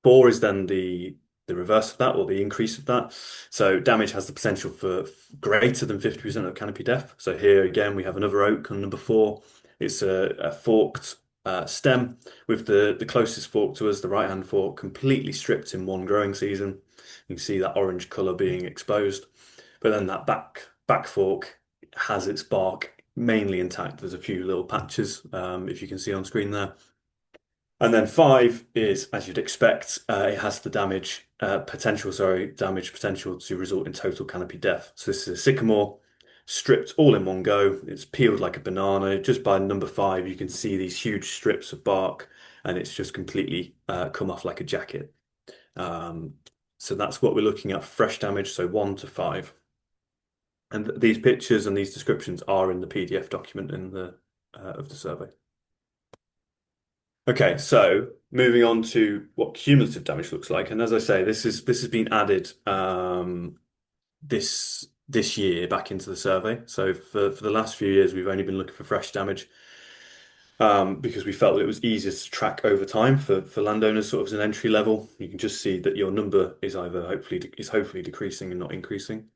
Four is then the reverse of that or the increase of that. So damage has the potential for greater than 50% of canopy death. So here again, we have another oak on number four. It's a forked stem with the closest fork to us, the right-hand fork, completely stripped in one growing season. You can see that orange colour being exposed. But then that back fork has its bark mainly intact. There's a few little patches, if you can see on screen there. And then five is, as you'd expect, it has the damage potential to result in total canopy death. So this is a sycamore stripped all in one go. It's peeled like a banana. Just by number five, you can see these huge strips of bark, and it's just completely come off like a jacket. So that's what we're looking at, fresh damage, so 1 to 5. And these pictures and these descriptions are in the PDF document in the of the survey. Okay, so moving on to what cumulative damage looks like, and as I say, this has been added this year back into the survey. So for the last few years, we've only been looking for fresh damage because we felt that it was easiest to track over time for landowners, sort of as an entry level. You can just see that your number is either hopefully decreasing and not increasing.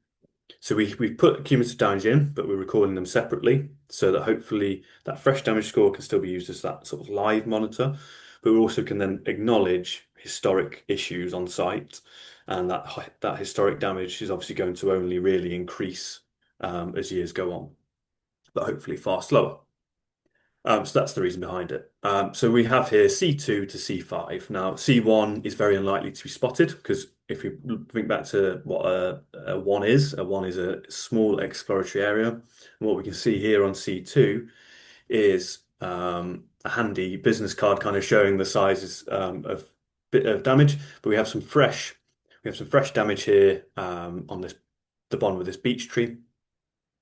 So we've put cumulative damage in, but we're recording them separately so that hopefully that fresh damage score can still be used as that sort of live monitor, but we also can then acknowledge historic issues on site, and that historic damage is obviously going to only really increase as years go on, but hopefully far slower. So that's the reason behind it. So we have here C2 to C5. Now, C1 is very unlikely to be spotted because if we think back to what a 1 is, a 1 is a small exploratory area. And what we can see here on C2 is a handy business card kind of showing the sizes of bit of damage. But we have some fresh damage here on the bottom of this beech tree,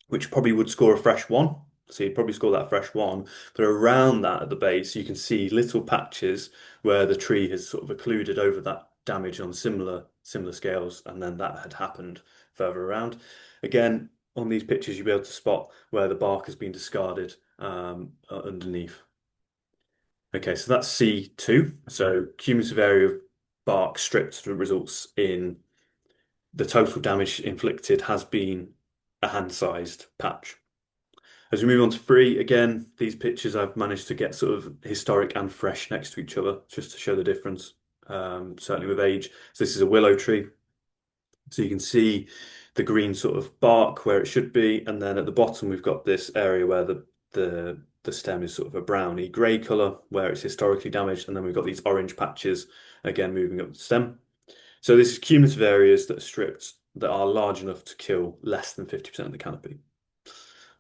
which probably would score a fresh 1. So you'd probably score that fresh 1, but around that at the base, you can see little patches where the tree has sort of occluded over that damage on similar scales, and then that had happened further around. Again, on these pictures, you'll be able to spot where the bark has been discarded underneath. Okay, so that's C2. So cumulative area of bark stripped results in the total damage inflicted has been a hand-sized patch. As we move on to 3, again, these pictures I've managed to get sort of historic and fresh next to each other, just to show the difference, certainly with age. So this is a willow tree. So you can see the green sort of bark where it should be, and then at the bottom we've got this area where the the stem is sort of a browny grey colour where it's historically damaged, and then we've got these orange patches again moving up the stem. So this is cumulative areas that are stripped that are large enough to kill less than 50% of the canopy.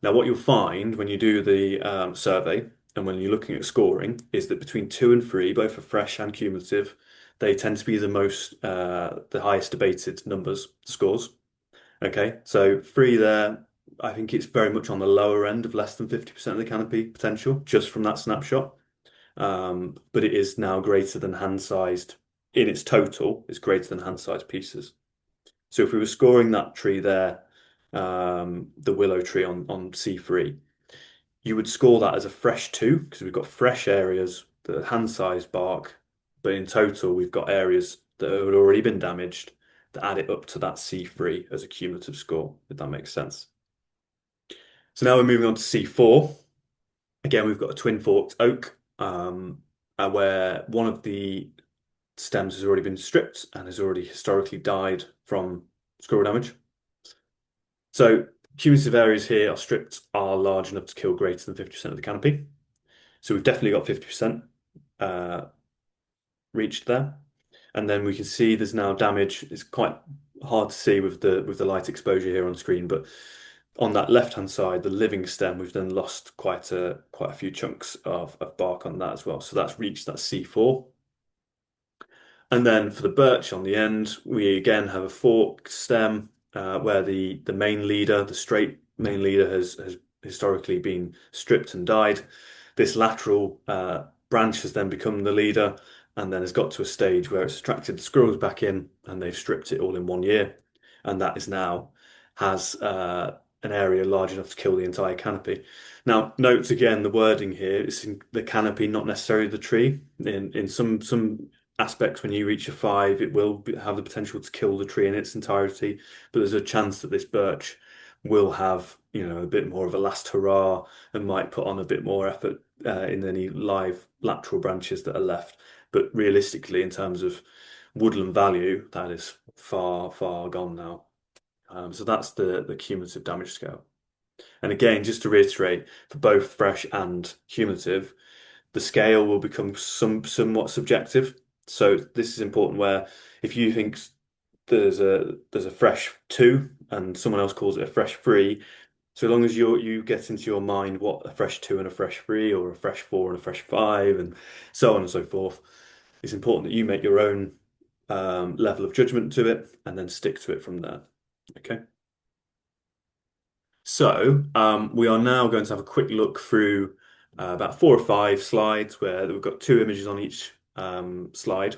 Now, what you'll find when you do the survey and when you're looking at scoring is that between 2 and 3, both for fresh and cumulative, they tend to be the highest debated numbers, scores. Okay, so 3 there, I think it's very much on the lower end of less than 50% of the canopy potential, just from that snapshot. But it is now greater than hand-sized in its total, it's greater than hand-sized pieces. So if we were scoring that tree there, the willow tree on C3, you would score that as a fresh 2 because we've got fresh areas that are hand-sized bark, but in total we've got areas that had already been damaged that add it up to that C3 as a cumulative score, if that makes sense. So now we're moving on to C4. Again, we've got a twin forked oak, where one of the stems has already been stripped and has already historically died from squirrel damage. So cumulative areas here are stripped are large enough to kill greater than 50% of the canopy. So we've definitely got 50% reached there. And then we can see there's now damage. It's quite hard to see with the light exposure here on screen, but on that left-hand side, the living stem, we've then lost quite a few chunks of bark on that as well. So that's reached that C4. And then for the birch on the end, we again have a forked stem where the main leader, the straight main leader, has historically been stripped and died. This lateral branch has then become the leader and then has got to a stage where it's attracted the squirrels back in and they've stripped it all in 1 year. And that is now has an area large enough to kill the entire canopy. Now, note again the wording here, it's in the canopy, not necessarily the tree. In some aspects, when you reach a 5, it will have the potential to kill the tree in its entirety, but there's a chance that this birch will have, a bit more of a last hurrah and might put on a bit more effort in any live lateral branches that are left. But realistically, in terms of woodland value, that is far, far gone now. So that's the cumulative damage scale. And again, just to reiterate, for both fresh and cumulative, the scale will become somewhat subjective. So this is important where if you think there's a fresh 2 and someone else calls it a fresh 3, so long as you get into your mind what a fresh 2 and a fresh 3 or a fresh 4 and a fresh 5 and so on and so forth, it's important that you make your own level of judgment to it and then stick to it from there. Okay. So we are now going to have a quick look through about 4 or 5 slides where we've got 2 images on each slide.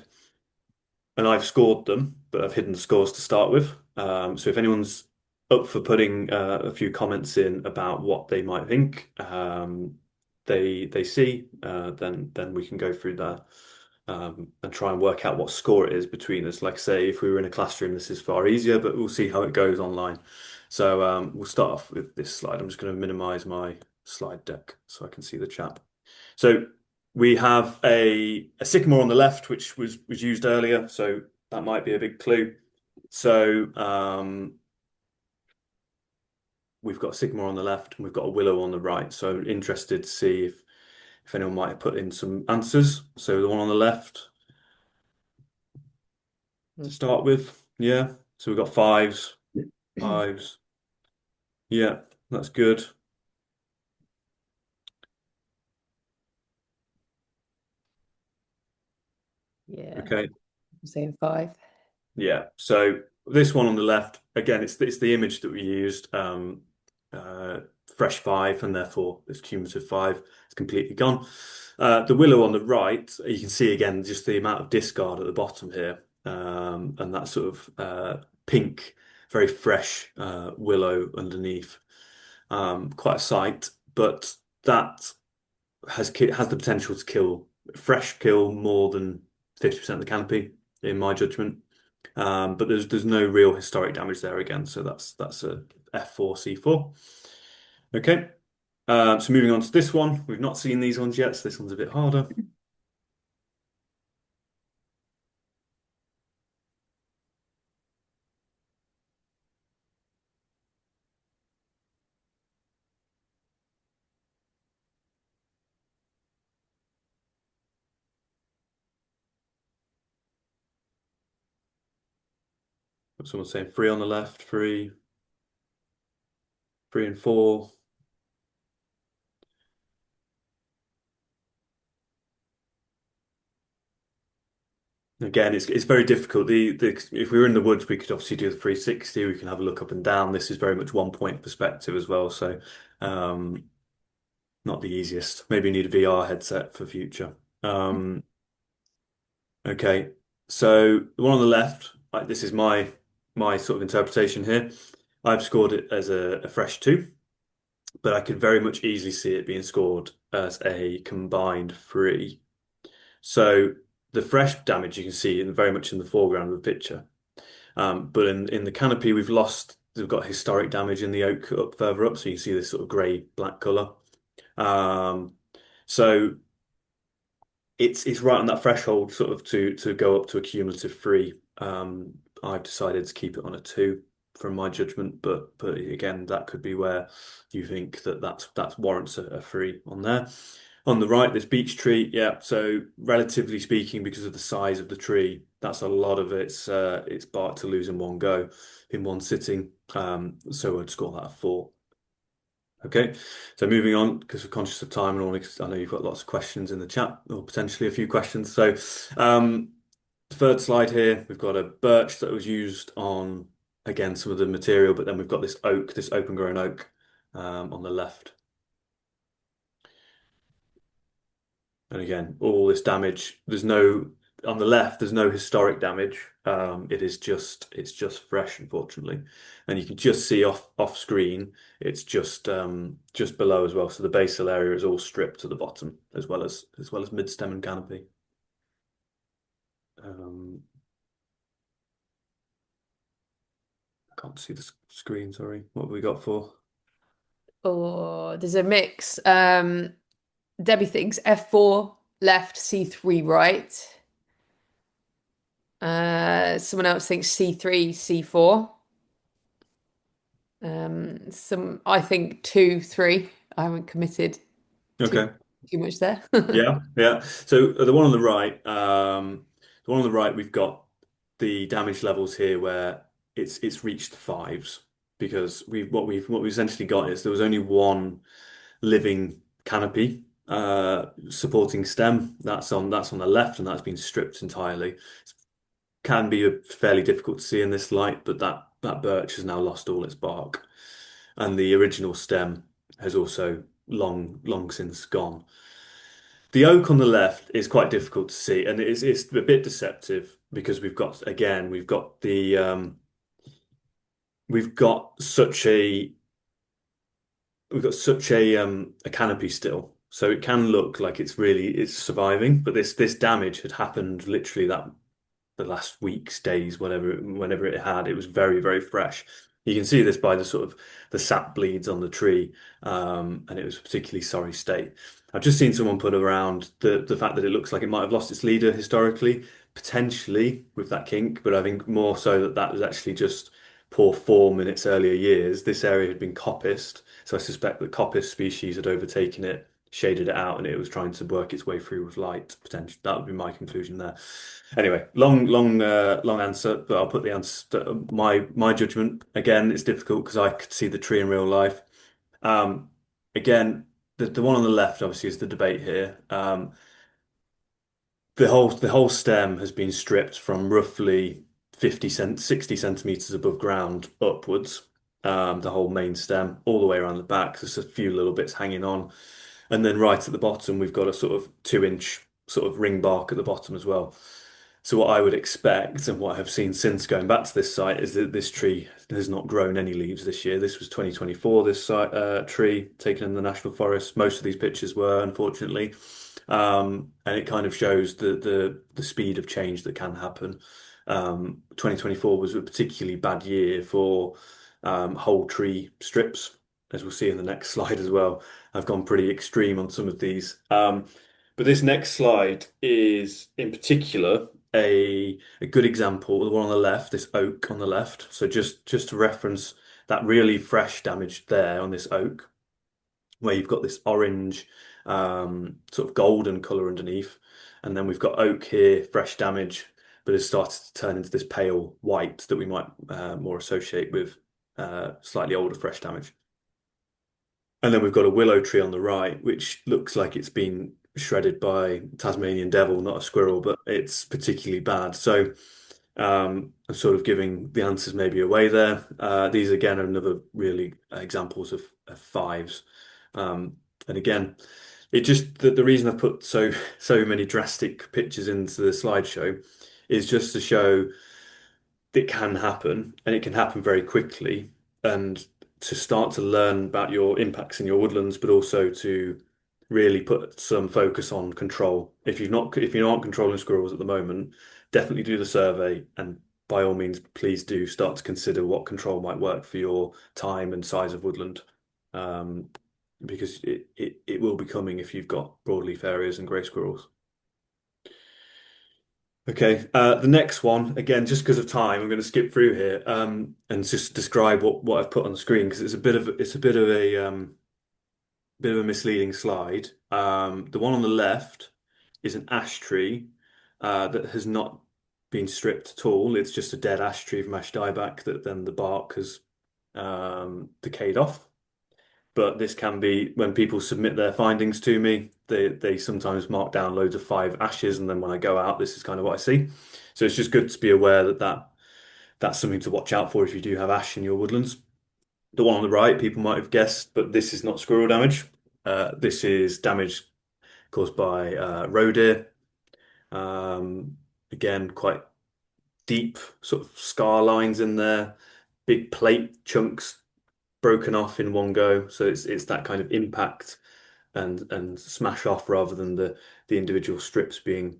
And I've scored them, but I've hidden the scores to start with. So if anyone's up for putting a few comments in about what they might think they see, then we can go through that and try and work out what score it is between us. Like I say, if we were in a classroom, this is far easier, but we'll see how it goes online. So we'll start off with this slide. I'm just going to minimize my slide deck so I can see the chat. So we have a sycamore on the left, which was used earlier, so that might be a big clue. So we've got a sycamore on the left and we've got a willow on the right. So interested to see if anyone might have put in some answers. So the one on the left to start with, yeah. So we've got fives. Yeah, that's good. Yeah, Okay. I'm saying 5. Yeah. So this one on the left, again, it's the image that we used, fresh 5, and therefore this cumulative 5 is completely gone. The willow on the right, you can see again just the amount of discard at the bottom here, and that sort of pink, very fresh willow underneath. Quite a sight, but that has the potential to kill more than 50% of the canopy, in my judgment. But there's no real historic damage there again, so that's a F4 C4. Okay. So moving on to this one, we've not seen these ones yet, so this one's a bit harder. Someone saying three on the left, three, three and four. Again, it's very difficult. The if we were in the woods, we could obviously do the 360. We can have a look up and down. This is very much one point perspective as well. So, um, not the easiest. Maybe need a VR headset for future. Um, okay. So the one on the left, this is my sort of interpretation here. I've scored it as a fresh two, but I could very much easily see it being scored as a combined three. So the fresh damage you can see very much in the foreground of the picture. But in the canopy, we've got historic damage in the oak up further up, so you can see this sort of grey black colour. Um, so it's right on that threshold sort of to go up to a cumulative three. I've decided to keep it on a two from my judgment, but again, that could be where you think that warrants a three on there. On the right, this beech tree, yeah. So relatively speaking, because of the size of the tree, that's a lot of its bark to lose in one go, in one sitting. So I'd score that a four. Okay, so moving on because we're conscious of time and all. I know you've got lots of questions in the chat, or potentially a few questions. So, the third slide here, we've got a birch that was used on again some of the material, but then we've got this oak, this open grown oak, on the left. And again, all this damage, on the left, there's no historic damage. It's just fresh, unfortunately. And you can just see off screen, it's just below as well. So the basal area is all stripped to the bottom, as well as mid stem and canopy. Um, I can't see the screen, sorry. What have we got for? Oh, there's a mix. Debbie thinks F4 left, C3 right. Someone else thinks C3, C4. I think 2, 3. I haven't committed too Okay. too much there. Yeah, yeah. So the one on the right, we've got the damage levels here where it's reached the fives because what we essentially got is there was only one living canopy supporting stem. That's on the left, and that's been stripped entirely. Can be fairly difficult to see in this light, but that birch has now lost all its bark, and the original stem has also long since gone. The oak on the left is quite difficult to see, and it's a bit deceptive because we've got such a canopy still, so it can look like it's surviving, but this damage had happened literally that the last week's days, whenever it had, it was very, very fresh. You can see this by the sort of the sap bleeds on the tree, and it was a particularly sorry state. I've just seen someone put around the fact that it looks like it might have lost its leader historically, potentially with that kink, but I think more so that was actually just poor form in its earlier years. This area had been coppiced, so I suspect the coppice species had overtaken it, shaded it out, and it was trying to work its way through with light. Potentially, that would be my conclusion there. Anyway, long answer, but I'll put the answer. My judgment again. It's difficult because I could see the tree in real life. Um, again, the one on the left obviously is the debate here. The whole stem has been stripped from roughly 60 centimeters above ground upwards. The whole main stem, all the way around the back. There's a few little bits hanging on, and then right at the bottom, we've got a sort of 2 inch sort of ring bark at the bottom as well. So what I would expect and what I have seen since going back to this site is that this tree has not grown any leaves this year. This was 2024, this site, tree taken in the National Forest. Most of these pictures were, unfortunately. And it kind of shows the speed of change that can happen. 2024 was a particularly bad year for whole tree strips, as we'll see in the next slide as well. I've gone pretty extreme on some of these. But this next slide is, in particular, a good example. The one on the left, this oak on the left. So just to reference that really fresh damage there on this oak, where you've got this orange, sort of golden color underneath, and then we've got oak here, fresh damage, but has started to turn into this pale white that we might more associate with slightly older fresh damage. And then we've got a willow tree on the right, which looks like it's been shredded by Tasmanian devil, not a squirrel, but it's particularly bad. So I'm sort of giving the answers maybe away there. These again are another really examples of fives. And again, it just the reason I put so many drastic pictures into the slideshow is just to show it can happen and it can happen very quickly, and to start to learn about your impacts in your woodlands, but also to really put some focus on control. If you aren't controlling squirrels at the moment, definitely do the survey, and by all means, please do start to consider what control might work for your time and size of woodland. Um, because it will be coming if you've got broadleaf areas and grey squirrels. Okay, the next one, again, just because of time, I'm going to skip through here and just describe what I've put on the screen because it's a bit of a misleading slide. The one on the left is an ash tree that has not been stripped at all. It's just a dead ash tree from ash dieback that then the bark has decayed off. But this can be when people submit their findings to me, they sometimes mark down loads of five ashes, and then when I go out, this is kind of what I see. So it's just good to be aware that's something to watch out for if you do have ash in your woodlands. The one on the right, people might have guessed, but this is not squirrel damage. This is damage caused by roe deer. Um, Again, quite deep sort of scar lines in there, big plate chunks broken off in one go. So it's that kind of impact and smash off rather than the individual strips being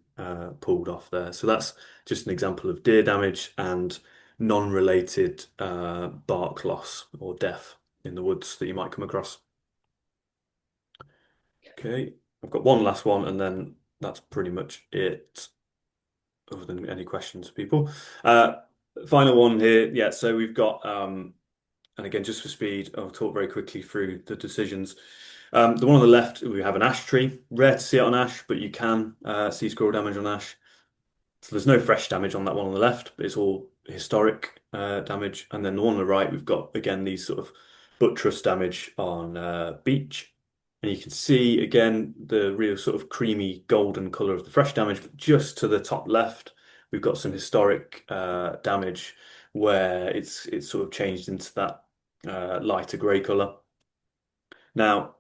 pulled off there. So that's just an example of deer damage and non-related bark loss or death in the woods that you might come across. Okay, I've got one last one, and then that's pretty much it, other than any questions, people. Uh, Final one here. Yeah, so we've got and again, just for speed, I'll talk very quickly through the decisions. The one on the left, we have an ash tree. Rare to see it on ash, but you can see squirrel damage on ash. So there's no fresh damage on that one on the left, but it's all historic damage. And then the one on the right, we've got, again, these sort of buttress damage on beech. And you can see, again, the real sort of creamy golden color of the fresh damage. But just to the top left, we've got some historic damage where it's sort of changed into that lighter grey color. Now,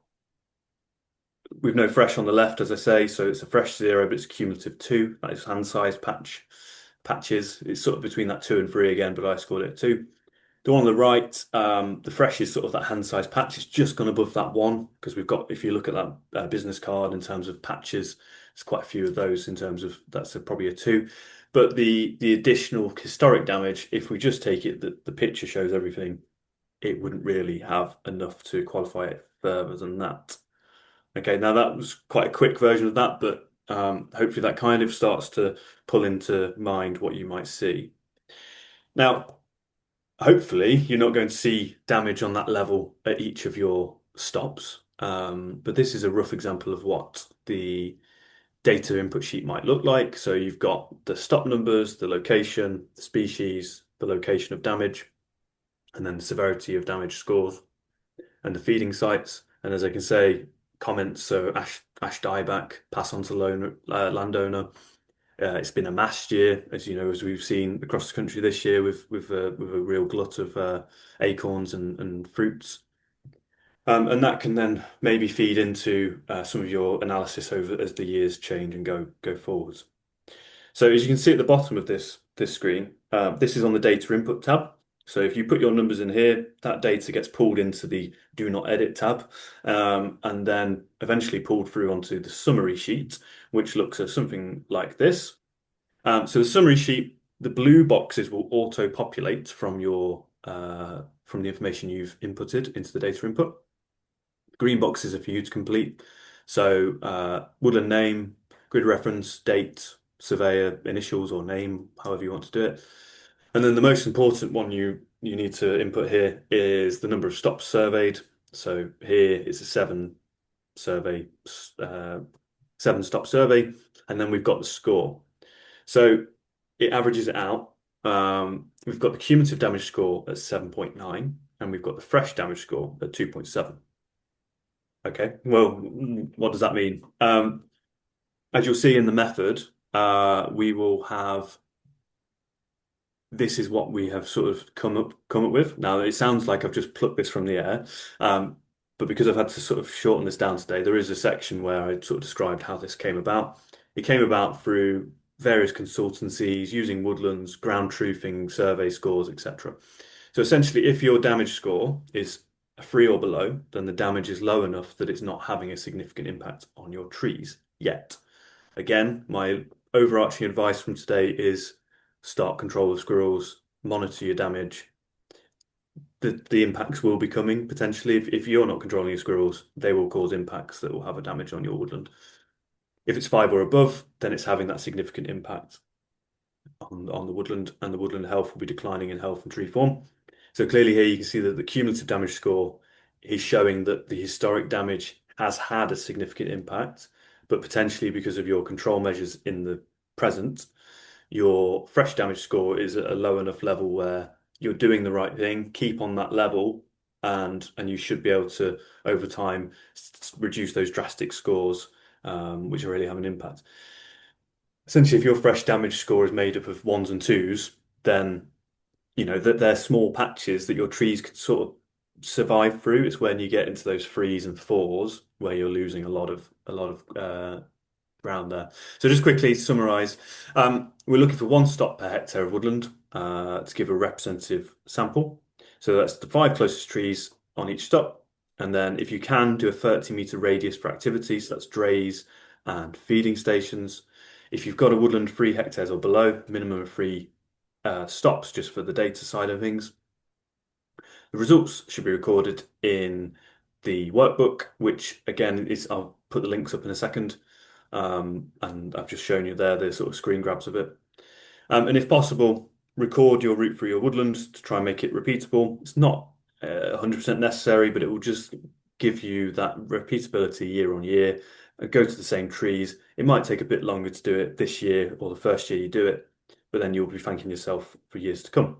we've no fresh on the left, as I say, so it's a fresh 0, but it's cumulative 2. That is hand-sized patches. It's sort of between that 2 and 3 again, but I scored it 2. The one on the right, the fresh is sort of that hand-sized patch. It's just gone above that 1 because we've got, if you look at that business card in terms of patches, there's quite a few of those in terms of that's probably a 2. But the additional historic damage, if we just take it that the picture shows everything, it wouldn't really have enough to qualify it further than that. Okay, now that was quite a quick version of that, but hopefully that kind of starts to pull into mind what you might see. Now, hopefully you're not going to see damage on that level at each of your stops, but this is a rough example of what the data input sheet might look like. So you've got the stop numbers, the location, the species, the location of damage, and then the severity of damage scores and the feeding sites. And as I can say, comments, so ash dieback, pass on to landowner. It's been a mast year, as you know, as we've seen across the country this year with a real glut of acorns and fruits. And that can then maybe feed into some of your analysis over as the years change and go forwards. So as you can see at the bottom of this screen, this is on the data input tab. So if you put your numbers in here, that data gets pulled into the do not edit tab, and then eventually pulled through onto the summary sheet, which looks at something like this. So the summary sheet, the blue boxes will auto-populate from from the information you've inputted into the data input. The green boxes are for you to complete. So woodland name, grid reference, date, surveyor, initials or name, however you want to do it. And then the most important one you need to input here is the number of stops surveyed. So here is a 7 survey, 7 stop survey, and then we've got the score. So it averages it out. We've got the cumulative damage score at 7.9, and we've got the fresh damage score at 2.7. Okay, well, what does that mean? As you'll see in the method, we will have this is what we have sort of come up with. Now, it sounds like I've just plucked this from the air, but because I've had to sort of shorten this down today, there is a section where I sort of described how this came about. It came about through various consultancies using woodlands, ground truthing, survey scores, etc. So essentially, if your damage score is a 3 or below, then the damage is low enough that it's not having a significant impact on your trees yet. Again, my overarching advice from today is start control of squirrels, monitor your damage. The impacts will be coming potentially. If you're not controlling your squirrels, they will cause impacts that will have a damage on your woodland. If it's 5 or above, then it's having that significant impact on the woodland, and the woodland health will be declining in health and tree form. So clearly here you can see that the cumulative damage score is showing that the historic damage has had a significant impact, but potentially because of your control measures in the present, your fresh damage score is at a low enough level where you're doing the right thing, keep on that level, and you should be able to, over time, reduce those drastic scores, which really have an impact. Essentially, if your fresh damage score is made up of ones and twos, then you know that they're small patches that your trees could sort of survive through. It's when you get into those threes and fours where you're losing a lot of ground there. So just quickly to summarize, we're looking for one stop per hectare of woodland to give a representative sample. So that's the 5 closest trees on each stop. And then if you can, do a 30-meter radius for activities, so that's drays and feeding stations. If you've got a woodland 3 hectares or below, minimum of 3 stops just for the data side of things. The results should be recorded in the workbook, which again is, I'll put the links up in a second. And I've just shown you there the sort of screen grabs of it. And if possible, record your route through your woodland to try and make it repeatable. It's not 100% necessary, but it will just give you that repeatability year on year. Go to the same trees. It might take a bit longer to do it this year or the first year you do it, but then you'll be thanking yourself for years to come.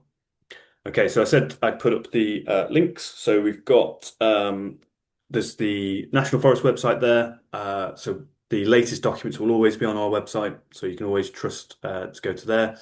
Okay, so I said I'd put up the links. So we've got there's the National Forest website there. So the latest documents will always be on our website, so you can always trust to go to there.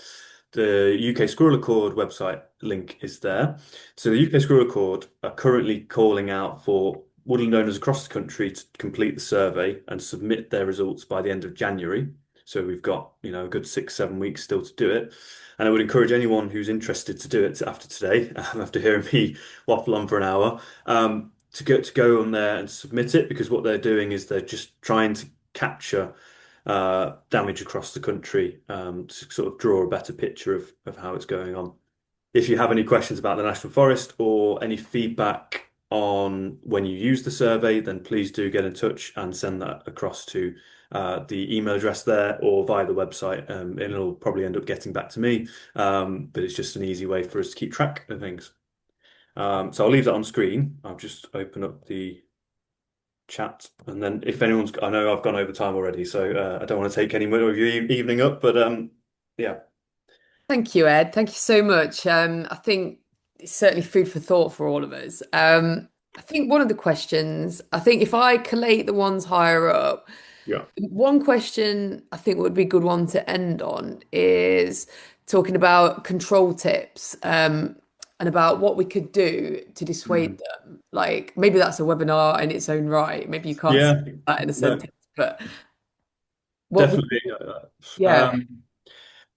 The UK Squirrel Accord website link is there. So the UK Squirrel Accord are currently calling out for woodland owners across the country to complete the survey and submit their results by the end of January. So we've got, you know, a good 6, 7 weeks still to do it. And I would encourage anyone who's interested to do it after today, after hearing me waffle on for an hour, to go on there and submit it, because what they're doing is they're just trying to capture damage across the country to sort of draw a better picture of how it's going on. If you have any questions about the National Forest or any feedback on when you use the survey, then please do get in touch and send that across to the email address there or via the website. And it'll probably end up getting back to me, but it's just an easy way for us to keep track of things. So I'll leave that on screen. I'll just open up the chat, and then if anyone's, I know I've gone over time already, so I don't want to take any more of your evening up, but yeah. Thank you, Ed. Thank you so much. I think it's certainly food for thought for all of us. I think one of the questions, I think if I collate the ones higher up, Yeah. one question I think would be a good one to end on is talking about control tips, and about what we could do to dissuade Mm. them. Like maybe that's a webinar in its own right. Maybe you can't say Yeah, that in a no, sentence, but what would, definitely. yeah.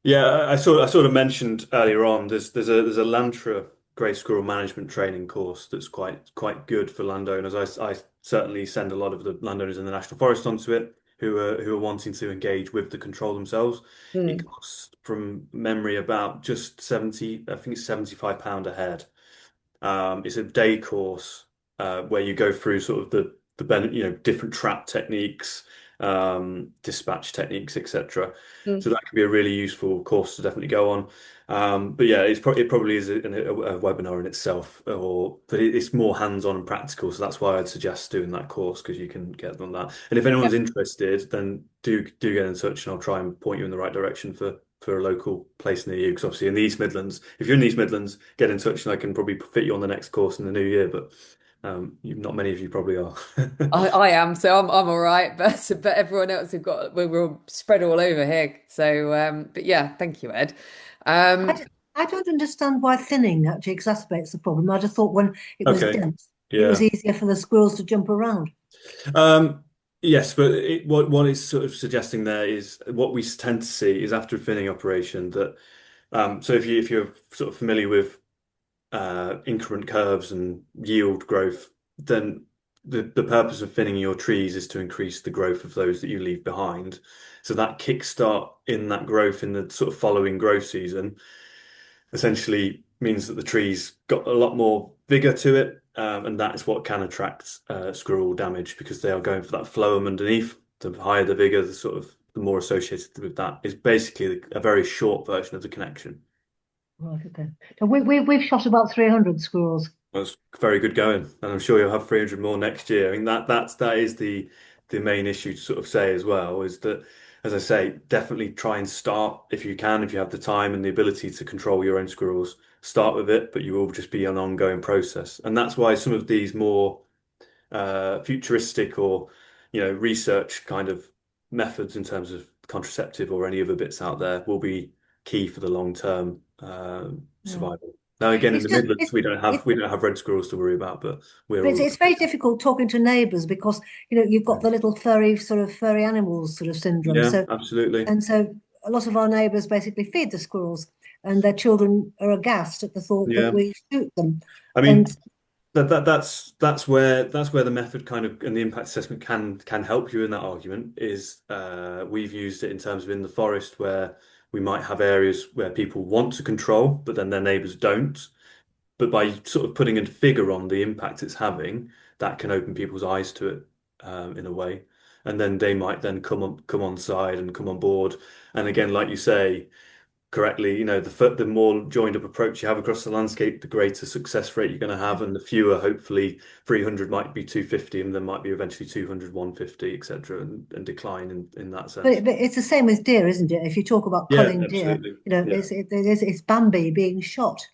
Yeah, I sort of mentioned earlier on. There's a Lantra Grey Squirrel management training course that's quite good for landowners. I certainly send a lot of the landowners in the National Forest onto it who are wanting to engage with the control themselves. It Mm, costs from memory about just 70, I think it's £75 a head. It's a day course where you go through sort of different trap techniques, dispatch techniques, etc. So mm. that can be a really useful course to definitely go on. But yeah, it probably is a webinar in itself, but it's more hands-on and practical. So that's why I'd suggest doing that course, because you can get on that. And if Yeah. anyone's interested, then do get in touch, and I'll try and point you in the right direction for for a local place near you? Because obviously in the East Midlands, if you're in the East Midlands, get in touch and I can probably fit you on the next course in the new year. But not many of you probably are. I am, so I'm all right, but everyone else have got we're all spread all over here. So but yeah, thank you, Ed. I, Um, d- I don't understand why thinning actually exacerbates the problem. I just thought when it was Okay. dense, it was Yeah. easier for the squirrels to jump around. Um, yes, but what it's sort of suggesting there is what we tend to see is after a thinning operation that so if you're sort of familiar with increment curves and yield growth, then the purpose of thinning your trees is to increase the growth of those that you leave behind. So that kickstart in that growth in the sort of following growth season essentially means that the tree's got a lot more vigor to it, and that is what can attract squirrel damage because they are going for that phloem underneath. The higher the vigor, the more associated with that is basically a very short version of the connection. Right, okay. So we've shot about 300 squirrels. That's very good going, and I'm sure you'll have 300 more next year. I mean that is the main issue to sort of say as well is that, as I say, definitely try and start if you can, if you have the time and the ability to control your own squirrels, start with it, but you will just be an ongoing process, and that's why some of these more futuristic or research kind of methods in terms of contraceptive or any other bits out there will be key for the long term Yeah. survival. Now, again, in It's the just Midlands, we don't have red squirrels to worry about, but we're all it's very difficult talking to neighbours because you've got the little furry animals sort of syndrome. yeah, So absolutely, and so a lot of our neighbours basically feed the squirrels, and their children are aghast at the thought that yeah. we shoot them. I And mean, that's where the method kind of and the impact assessment can help you in that argument is we've used it in terms of in the forest where we might have areas where people want to control, but then their neighbours don't. But by sort of putting a figure on the impact it's having, that can open people's eyes to it in a way, and then they might then come on side and come on board. And again, like you say correctly, the more joined up approach you have across the landscape, the greater success rate you're going to have, and the fewer, hopefully, 300 might be 250, and there might be eventually 200, 150, etc., and decline in that sense. but it's the same with deer, isn't it? If you talk about Yeah, culling deer, absolutely. Yeah. it's Bambi being shot.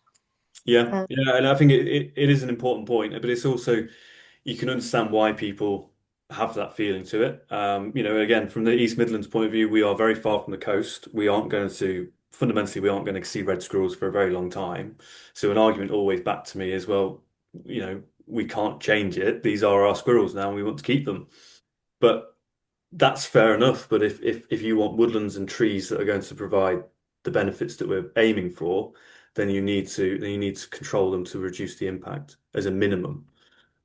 Yeah, Uh, yeah, and I think it is an important point, but it's also you can understand why people have that feeling to it. Again, from the East Midlands point of view, we are very far from the coast. We aren't going to see red squirrels for a very long time. So an argument always back to me is, well, we can't change it. These are our squirrels now, and we want to keep them. But that's fair enough. But if you want woodlands and trees that are going to provide the benefits that we're aiming for, then you need to control them to reduce the impact as a minimum.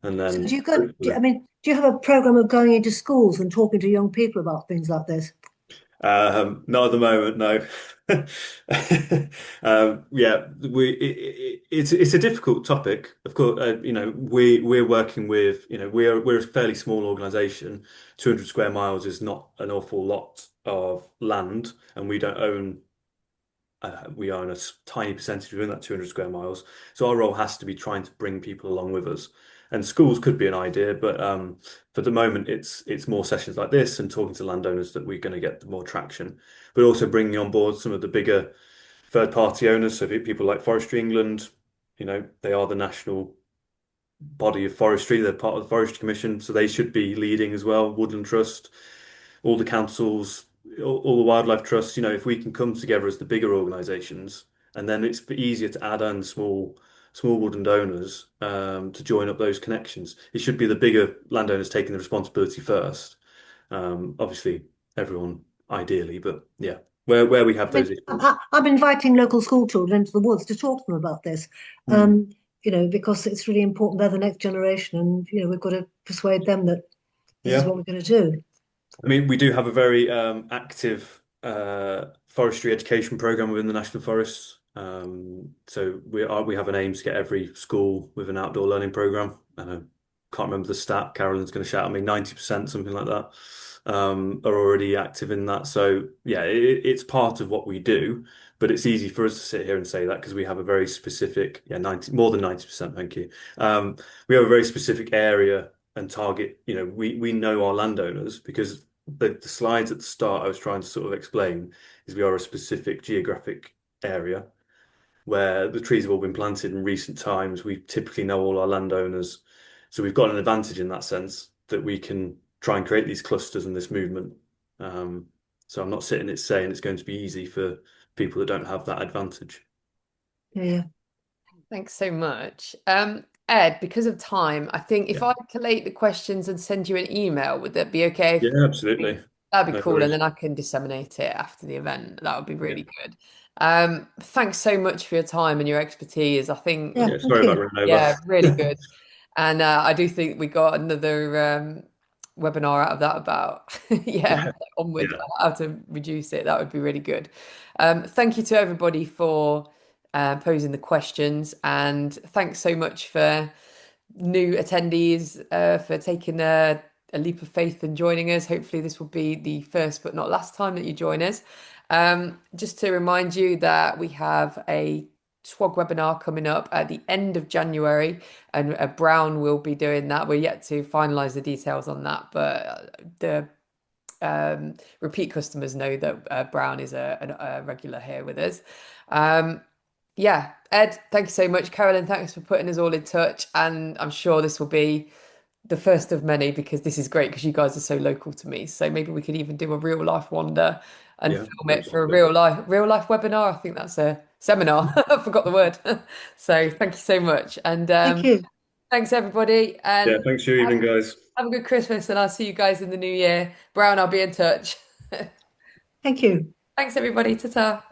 And so then I hopefully, mean, do you have a program of going into schools and talking to young people about things like this? not at the moment, no. Yeah, it's a difficult topic. Of course, we're working with, we're a fairly small organization. 200 square miles is not an awful lot of land, and we own a tiny percentage within that 200 square miles. So our role has to be trying to bring people along with us. And schools could be an idea, but for the moment, it's more sessions like this and talking to landowners that we're going to get more traction. But also bringing on board some of the bigger third-party owners, so people like Forestry England. They are the national body of forestry. They're part of the Forestry Commission, so they should be leading as well. Woodland Trust, all the councils, all the wildlife trusts, if we can come together as the bigger organisations, and then it's easier to add on small woodland owners to join up those connections. It should be the bigger landowners taking the responsibility first. Obviously, everyone ideally, but yeah, where we have I those mean, issues. I'm inviting local school children into the woods to talk to them about this, Hmm. because it's really important. They're the next generation, and we've got to persuade them that this is Yeah. what we're going to do. I mean, we do have a very active forestry education program within the national forests. So we have an aim to get every school with an outdoor learning program. And I can't remember the stat. Carolyn's going to shout at me, 90%, something like that, are already active in that. So yeah, it's part of what we do. But it's easy for us to sit here and say that because we have a very specific, yeah, 90, more than 90%, thank you. We have a very specific area and target. We know our landowners because the slides at the start I was trying to sort of explain is we are a specific geographic area where the trees have all been planted in recent times. We typically know all our landowners, so we've got an advantage in that sense that we can try and create these clusters and this movement. Um, so I'm not sitting it saying it's going to be easy for people that don't have that advantage. Yeah, yeah, Thanks so much. Ed, because of time, I think if Yeah, I collate the questions and send you an email, would that be okay? yeah, absolutely. That'd be No cool. And worries. then I can disseminate it after the event. That would be Yeah, really good. Thanks so much for your time and your expertise. I think yeah. we, yeah. Thank Sorry about you. running yeah, really over. good. And I do think we got another webinar out of that about, yeah, Yeah, onward, yeah, how to reduce it. That would be really good. Thank you to everybody for posing the questions. And thanks so much for new attendees for taking a leap of faith and joining us. Hopefully, this will be the first but not last time that you join us. Just to remind you that we have a SWOG webinar coming up at the end of January, and Brown will be doing that. We're yet to finalize the details on that, but the repeat customers know that Brown is a regular here with us. Um, yeah, Ed, thank you so much. Carolyn, thanks for putting us all in touch. And I'm sure this will be the first of many because this is great because you guys are so local to me. So maybe we could even do a real life wander and yeah. film it for a Absolutely. real life webinar. I think that's a seminar. I forgot the word. So thank you so much. And Thank you. thanks everybody. Yeah, And thanks for your evening, guys. have a good Christmas and I'll see you guys in the new year. Brown, I'll be in touch. Thank you. Thanks everybody. Ta-ta.